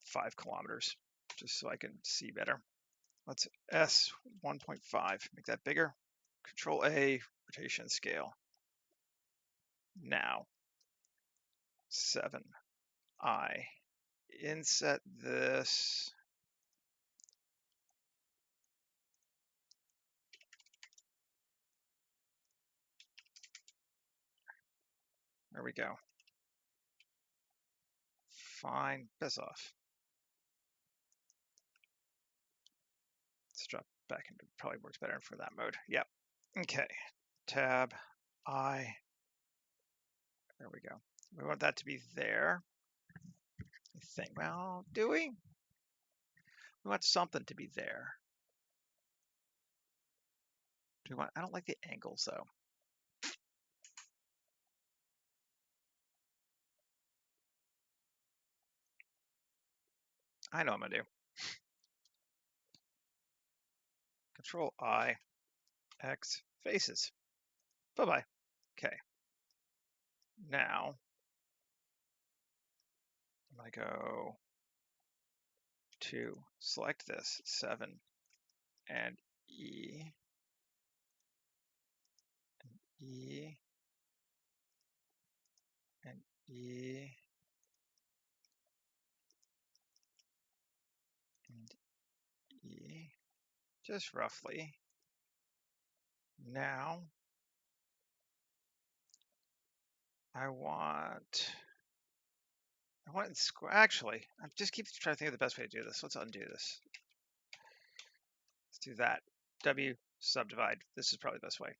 5 kilometers, just so I can see better. Let's S 1.5, make that bigger. Control A, rotation scale. Now, 7I. Inset this. There we go. Fine, piss off. Let's drop back into, probably works better for that mode. Yep. Okay. Tab, I. There we go. We want that to be there. I think. Well, do we? We want something to be there. Do we want? I don't like the angles though. I know what I'm gonna do. Control I, X, faces. Bye-bye. Okay. Now, I'm gonna go to select this, 7, and E, E, and E, and E, just roughly. Now, I want actually, I just keep trying to think of the best way to do this. Let's undo this. Let's do that. W, subdivide. This is probably the best way.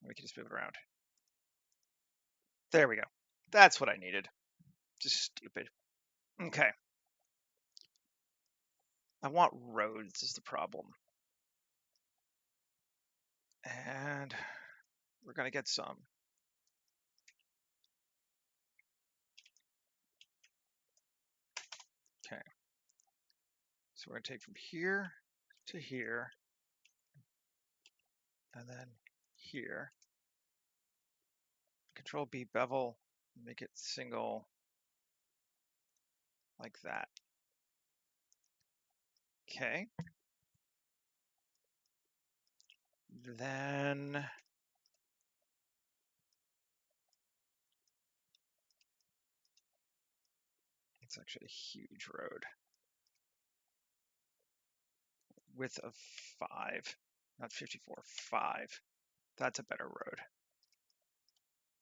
We can just move it around. There we go. That's what I needed. Just stupid. Okay. I want roads is the problem. And we're going to get some. Okay. So we're going to take from here to here. And then here. Control B, bevel, make it single like that. Okay. Then it's actually a huge road. Width of 5, not 54, 5. That's a better road.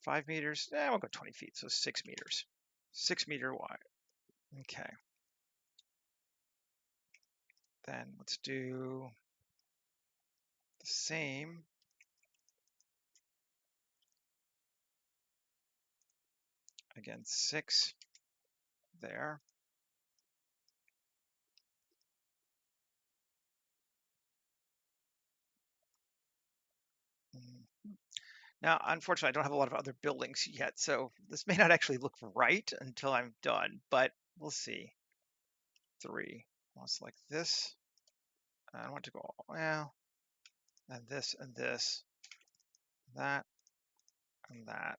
5 meters, we'll go 20 feet, so 6 meters. 6 meter wide. Okay. Then let's do the same. Again, 6 there. Now, unfortunately, I don't have a lot of other buildings yet, so this may not actually look right until I'm done, but we'll see. 3. I'll select this. I want to go, well, and this, that, and that,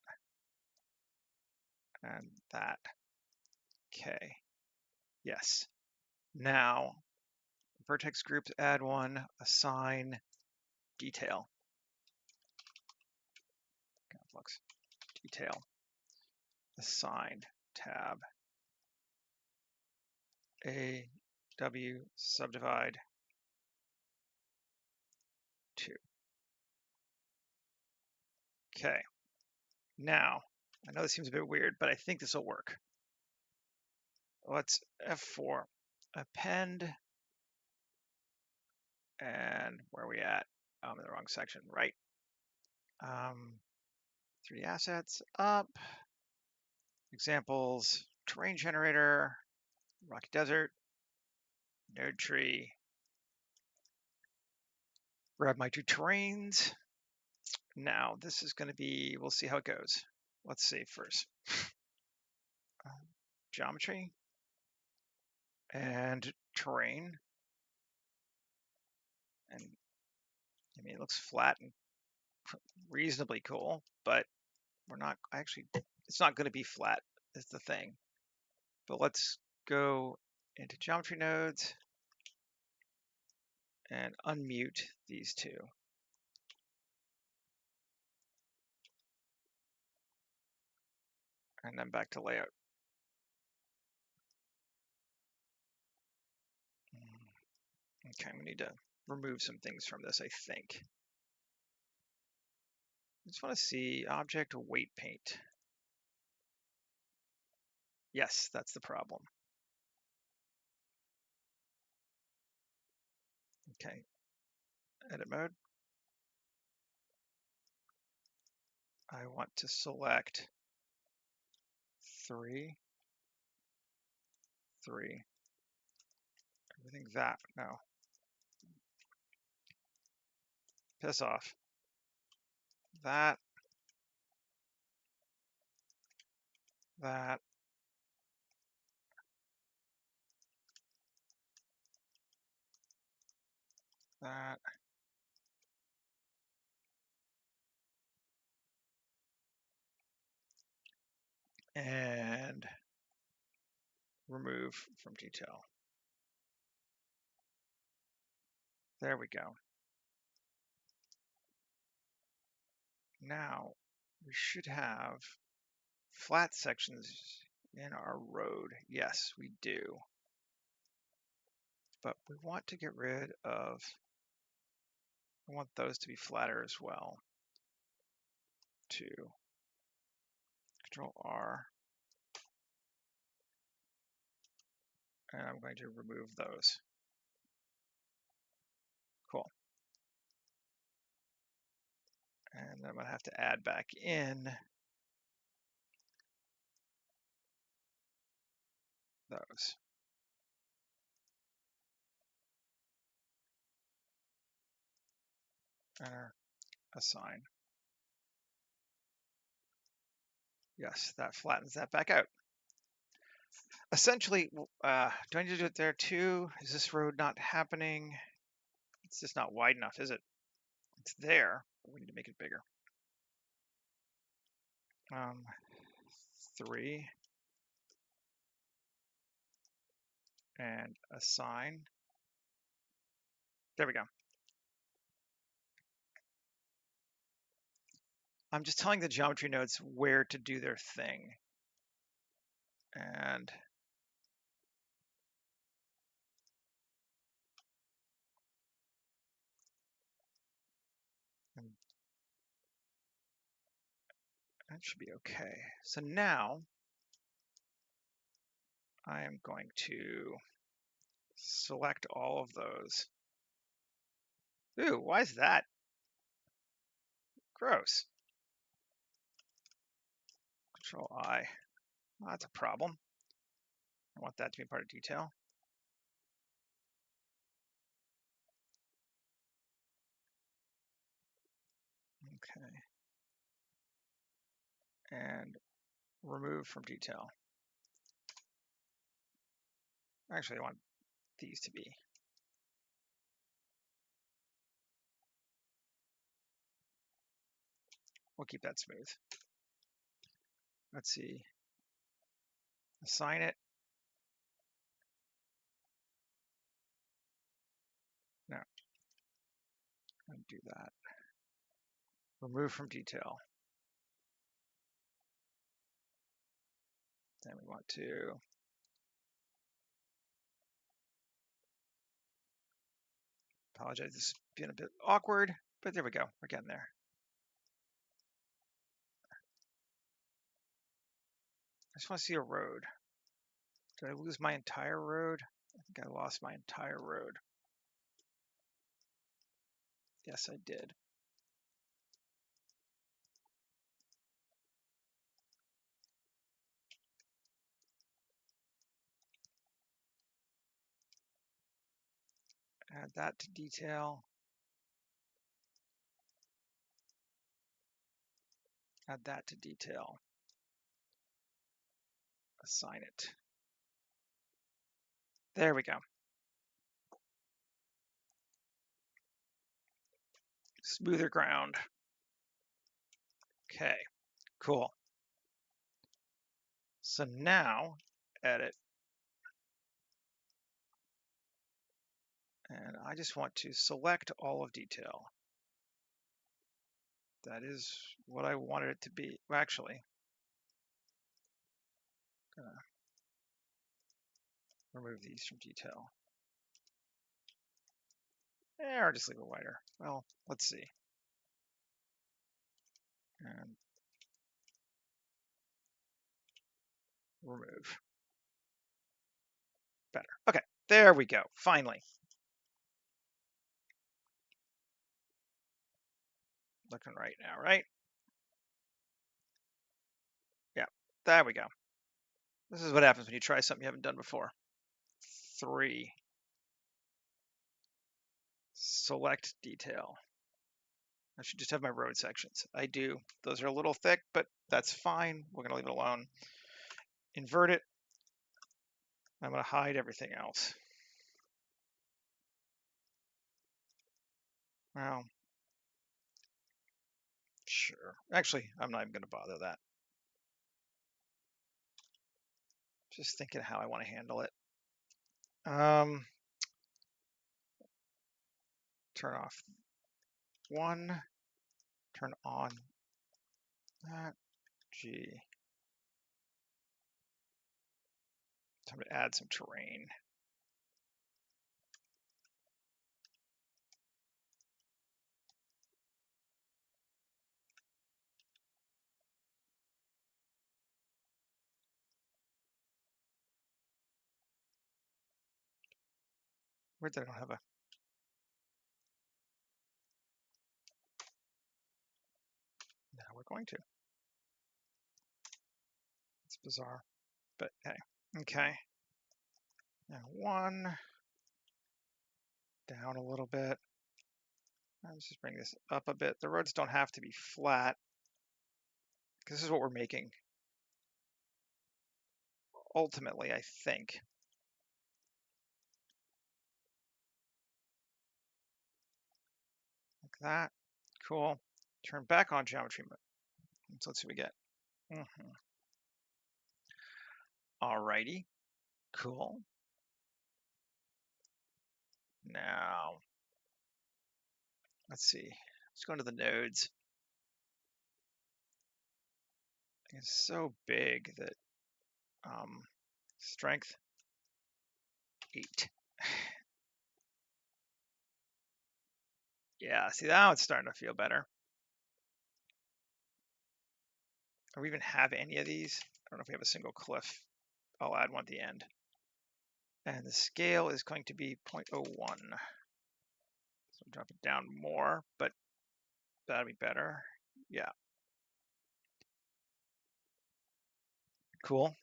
and that. Okay. Yes. Now, vertex groups, add one, assign, detail. Complex, detail, assigned, tab, A, W, subdivide, 2. Okay. Now, I know this seems a bit weird, but I think this will work. Let's F4, append, and where are we at? I'm in the wrong section, right? 3D assets, up, examples, terrain generator, rocky desert, node tree, grab my 2 terrains. Now, this is going to be, we'll see how it goes. Let's see first. Geometry and terrain. And I mean, it looks flat and reasonably cool, but we're not actually, it's not going to be flat is the thing. But let's go into geometry nodes and unmute these 2. And then back to layout. Okay, we need to remove some things from this, I think. I just want to see object weight paint. Yes, that's the problem. Okay, edit mode. I want to select 3, 3, everything that, no. Piss off. That, that, that, and remove from detail. There we go. Now we should have flat sections in our road. Yes, we do. But we want to get rid of, I want those to be flatter as well. 2, Control R, and I'm going to remove those. Cool. And I'm going to have to add back in those. Enter, assign. Yes, that flattens that back out. Essentially, do I need to do it there too? Is this road not happening? It's just not wide enough, is it? It's there, but we need to make it bigger. 3, and assign. There we go. I'm just telling the geometry nodes where to do their thing. And that should be okay. So now I am going to select all of those. Ooh, why is that? Gross. Control I. Well, that's a problem. I want that to be part of detail. Okay. and remove from detail. Actually, I want these to be. We'll keep that smooth. Let's see. Assign it. No. Undo that. Remove from detail. Then we want to apologize. This has been a bit awkward, but there we go. We're getting there. I just want to see a road. Did I lose my entire road? I think I lost my entire road. Yes, I did. Add that to detail. Add that to detail. Assign it. There we go. Smoother ground. Okay, cool. So now, edit. And I just want to select all of detail. That is what I wanted it to be. Well, actually, I'm gonna remove these from detail. Or just leave it wider. Well, let's see. And remove. Better. Okay, there we go. Finally. Looking right now, right? Yeah, there we go. This is what happens when you try something you haven't done before. 3. Select detail. I should just have my road sections. I do. Those are a little thick, but that's fine. We're going to leave it alone. Invert it. I'm going to hide everything else. Well, sure. Actually, I'm not even going to bother that. Just thinking how I want to handle it. Turn off 1. Turn on that. G. Time to add some terrain. Weird that I don't have a. Now we're going to. It's bizarre, but hey. Okay. Now 1. Down a little bit. Let's just bring this up a bit. The roads don't have to be flat, because this is what we're making. Ultimately, I think. Like that. Cool. Turn back on geometry mode. So let's see what we get. Alrighty. Cool. Now, let's see. Let's go into the nodes. It's so big that strength 8. Yeah, see, now it's starting to feel better. Do we even have any of these? I don't know if we have a single cliff. I'll add one at the end. And the scale is going to be 0.01. So drop it down more, but that'll be better. Yeah. Cool.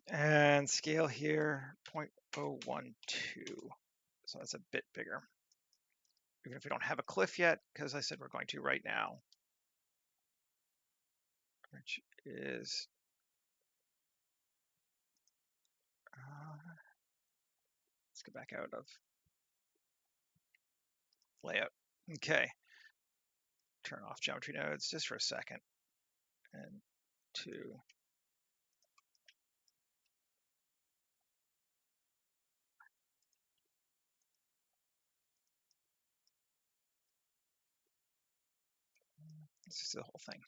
And scale here, 0.012. So that's a bit bigger. Even if we don't have a cliff yet, because I said we're going to right now. which is let's go back out of layout. Okay, turn off geometry nodes just for a second, and 2. This is the whole thing.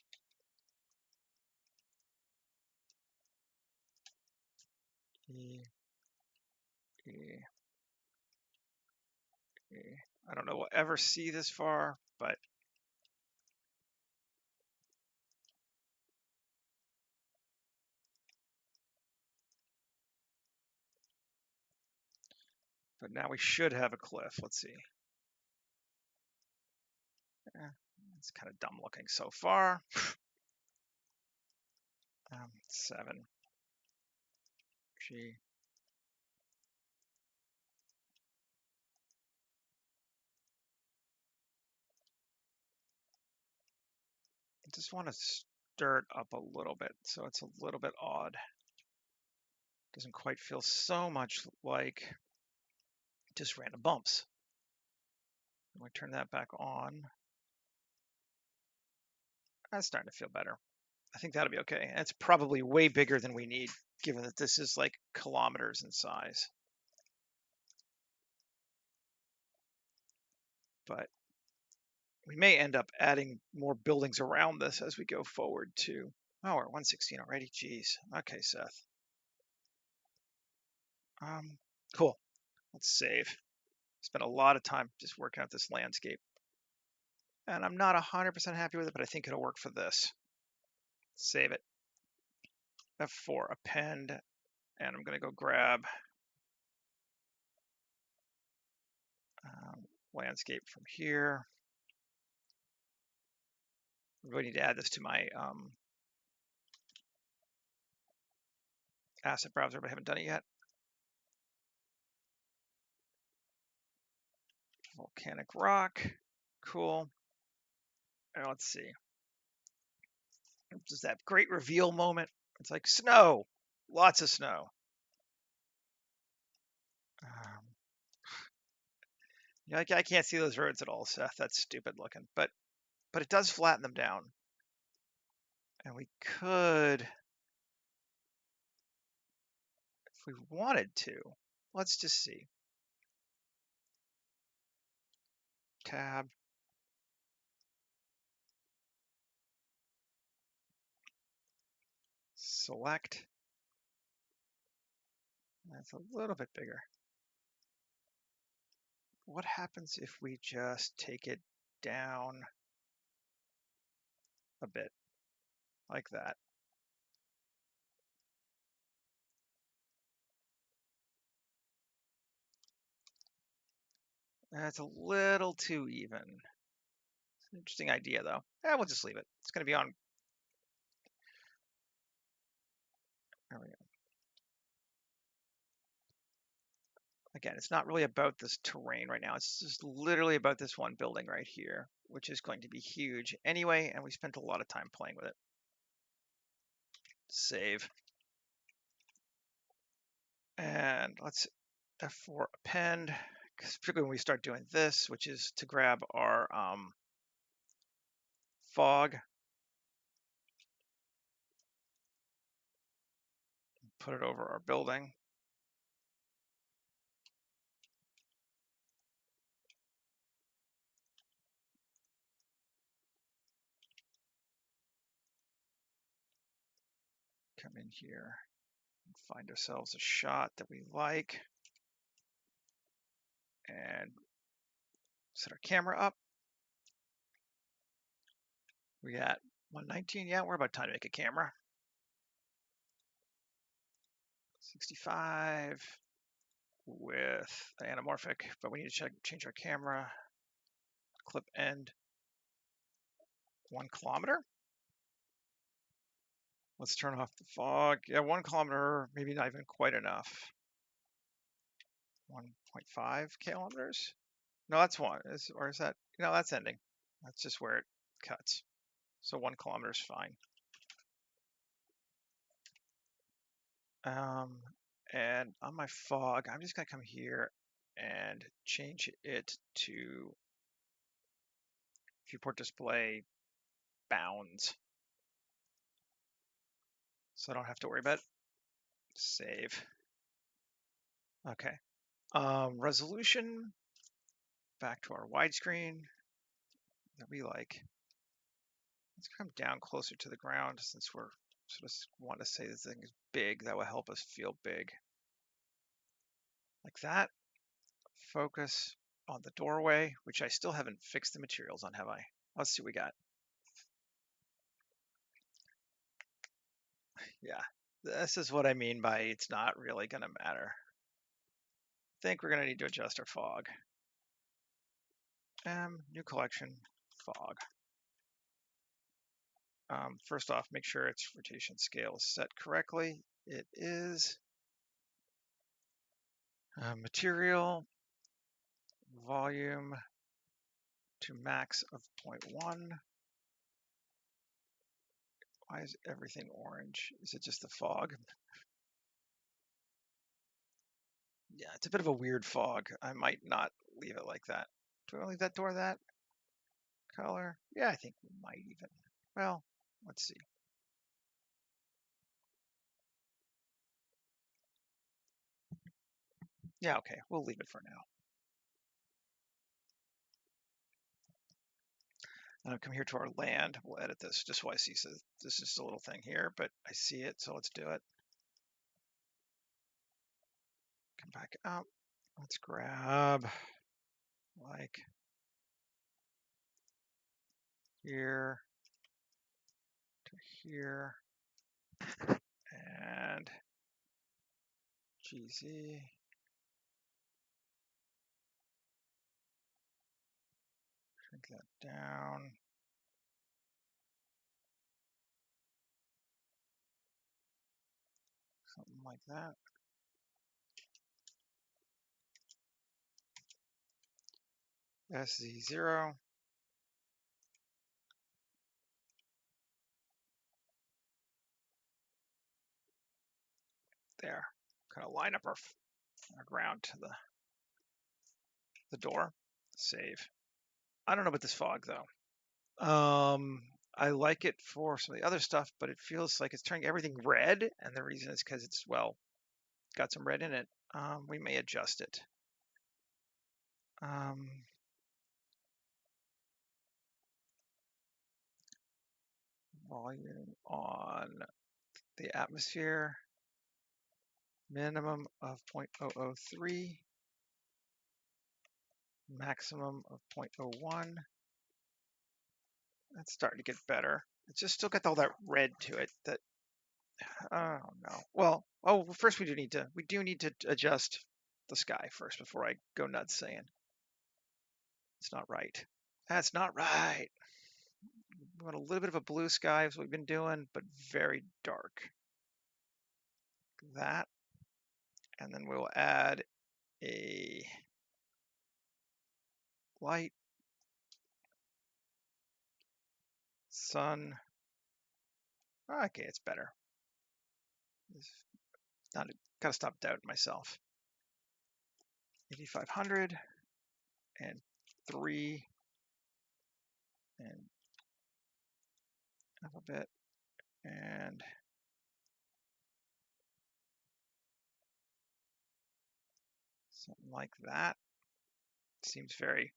E, E, E. I don't know we'll ever see this far, but now we should have a cliff. Let's see. It's kind of dumb looking so far. 7. G. I just want to stir it up a little bit so it's a little bit odd. Doesn't quite feel so much like just random bumps. I'm going to turn that back on. That's starting to feel better. I think that'll be okay. And it's probably way bigger than we need, given that this is like kilometers in size. But we may end up adding more buildings around this as we go forward too. Oh, we're at 116 already. Jeez. Okay, Seth. Cool. Let's save. Spent a lot of time just working out this landscape. And I'm not 100% happy with it, but I think it'll work for this. Save it. F4, append, and I'm going to go grab landscape from here. I really need to add this to my asset browser, but I haven't done it yet. Volcanic rock. Cool. And let's see. Just that great reveal moment. It's like snow. Lots of snow. I can't see those roads at all, Seth. That's stupid looking. But it does flatten them down. And we could, if we wanted to, let's just see. Tab. Select. That's a little bit bigger. What happens if we just take it down a bit, like that? That's a little too even. It's an interesting idea, though. We'll just leave it. It's going to be on. There we go. Again, it's not really about this terrain right now. It's just literally about this one building right here, which is going to be huge anyway, and we spent a lot of time playing with it. Save. And let's F4 append, particularly when we start doing this, which is to grab our fog, put it over our building. Come in here and find ourselves a shot that we like and set our camera up. We got 119. Yeah, we're about time to make a camera. 65 with anamorphic, but we need to change our camera. Clip end 1 kilometer. Let's turn off the fog. Yeah, 1 kilometer, maybe not even quite enough. 1.5 kilometers. No, that's one. Or is that? No, that's ending. That's just where it cuts. So 1 kilometer is fine. And on my fog, I'm just gonna come here and change it to viewport display bounds. So I don't have to worry about it. Save. Okay. Resolution, back to our widescreen that we like. Let's come down closer to the ground since we're sort of want to say this thing is big. That will help us feel big. Like that. Focus on the doorway, which I still haven't fixed the materials on, have I? Let's see what we got. Yeah, this is what I mean by it's not really going to matter. I think we're going to need to adjust our fog. New collection, fog. First off, make sure its rotation scale is set correctly. It is. Material, volume to max of 0.1. Why is everything orange? Is it just the fog? Yeah, it's a bit of a weird fog. I might not leave it like that. Do I want to leave that door that color? Yeah, I think we might even. Well, let's see. Yeah, okay, we'll leave it for now. And I'll come here to our land. We'll edit this just so I see. So this is just a little thing here, but I see it, so let's do it. Come back up. Let's grab like here to here and GZ. Shrink that down. Something like that. SZ0. There. Kind of line up our ground to the door. Save. I don't know about this fog though. I like it for some of the other stuff, but it feels like it's turning everything red, and the reason is because it's, well, got some red in it. We may adjust it. Volume on the atmosphere, minimum of 0.003, maximum of 0.01. That's starting to get better. It's just still got all that red to it that I don't know. Well, oh, first we do need to adjust the sky first before I go nuts saying it's not right. That's not right. We want a little bit of a blue sky is what we've been doing, but very dark. That, and then we'll add a light, sun. Okay, it's better. It's not, gotta stop doubting myself. 8500 and 3 and alphabet and something like that. Seems very,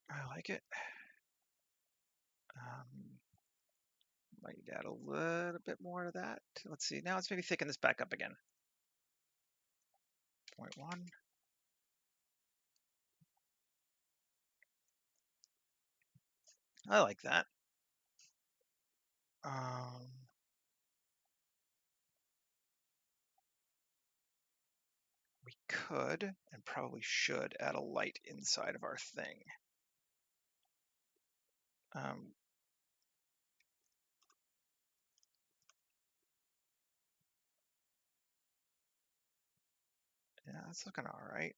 I like it. Might add a little bit more of that. Let's see, now let's maybe thicken this back up again. 0.1. I like that. We could and probably should add a light inside of our thing. Yeah, that's looking all right.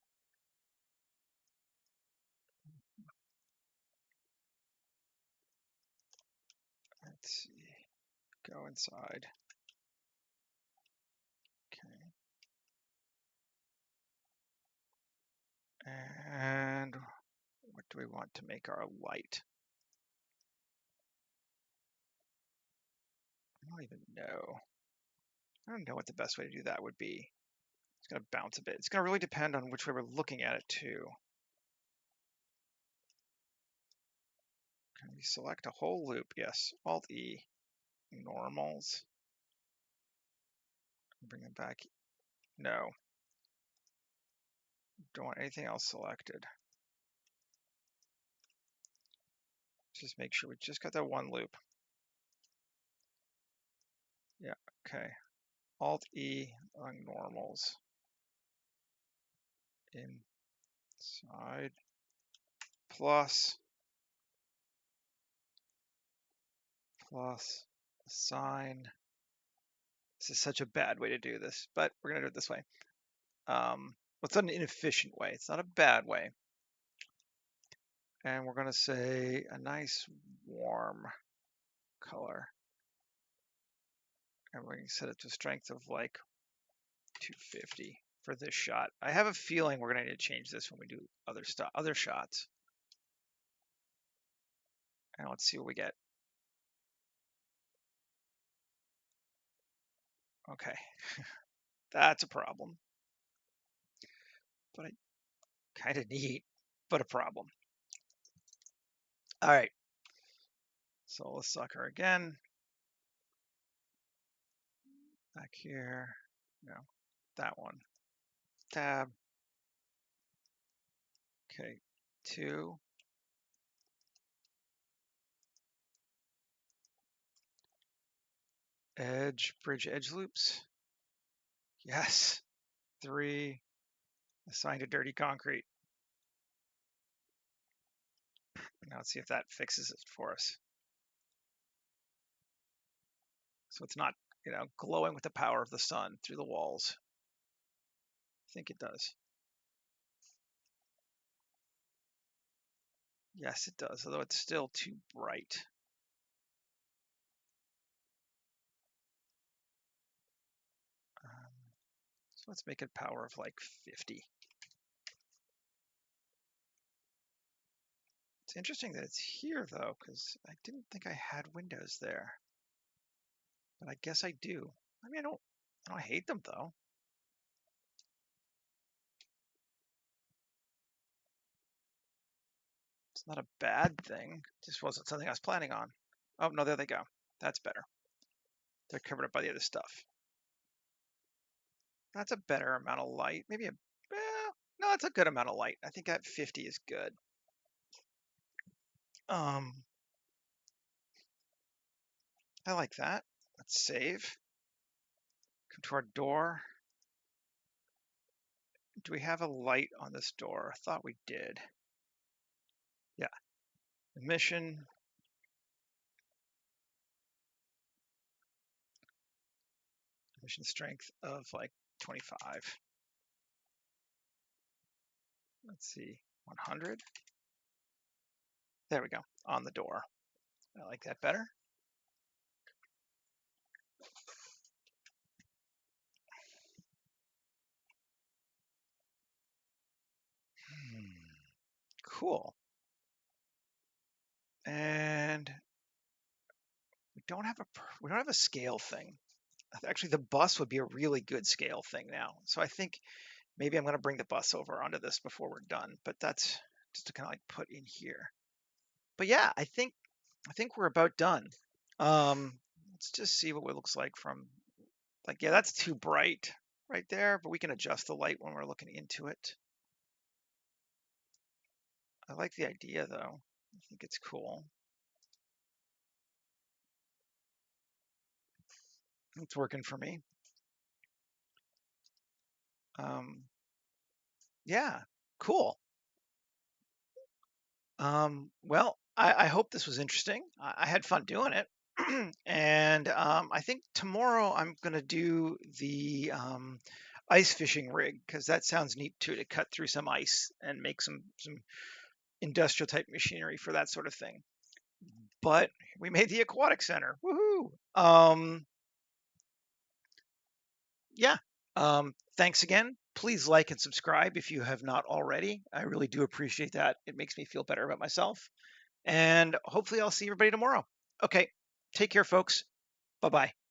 Let's see. Go inside. Okay. And what do we want to make our light? I don't even know. I don't know what the best way to do that would be. It's going to bounce a bit. It's going to really depend on which way we're looking at it too. Can we select a whole loop? Yes. Alt-E. Normals. Bring them back. No. Don't want anything else selected. Just make sure we just got that one loop. Yeah, okay. Alt-E on normals. Inside. Plus assign. This is such a bad way to do this, but we're going to do it this way. It's not an inefficient way. It's not a bad way. And we're going to say a nice warm color. And we're going to set it to strength of like 250 for this shot. I have a feeling we're going to need to change this when we do other shots. And let's see what we get. Okay, that's a problem. But I kind of neat, but a problem. All right, so let's sucker again. Back here, no, that one. Tab. Okay, 2. Bridge edge loops. Yes. 3. Assign to dirty concrete. Now let's see if that fixes it for us. So it's not, glowing with the power of the sun through the walls. I think it does. Yes, it does, although it's still too bright. So let's make it power of like 50. It's interesting that it's here though, because I didn't think I had windows there. But I guess I do. I mean, I don't hate them though. It's not a bad thing. It just wasn't something I was planning on. Oh, no, there they go. That's better. They're covered up by the other stuff. That's a better amount of light. Maybe no, it's a good amount of light. I think that 50 is good. I like that. Let's save. Come to our door. Do we have a light on this door? I thought we did. Yeah. Emission. Emission strength of like 25. Let's see. 100. There we go. On the door. I like that better. Cool. And we don't have a scale thing. Actually, the bus would be a really good scale thing now. So I think maybe I'm going to bring the bus over onto this before we're done. But that's just to kind of like put in here. But yeah, I think we're about done. Let's just see what it looks like from like, yeah, that's too bright right there, but we can adjust the light when we're looking into it. I like the idea though. I think it's cool. It's working for me. Yeah, cool. Well, I hope this was interesting. I had fun doing it. And I think tomorrow I'm going to do the ice fishing rig because that sounds neat too, to cut through some ice and make some industrial type machinery for that sort of thing. But we made the aquatic center. Woohoo! Woo. Yeah. Thanks again. Please like and subscribe if you have not already. I really do appreciate that. It makes me feel better about myself. And hopefully, I'll see everybody tomorrow. Okay. Take care, folks. Bye bye.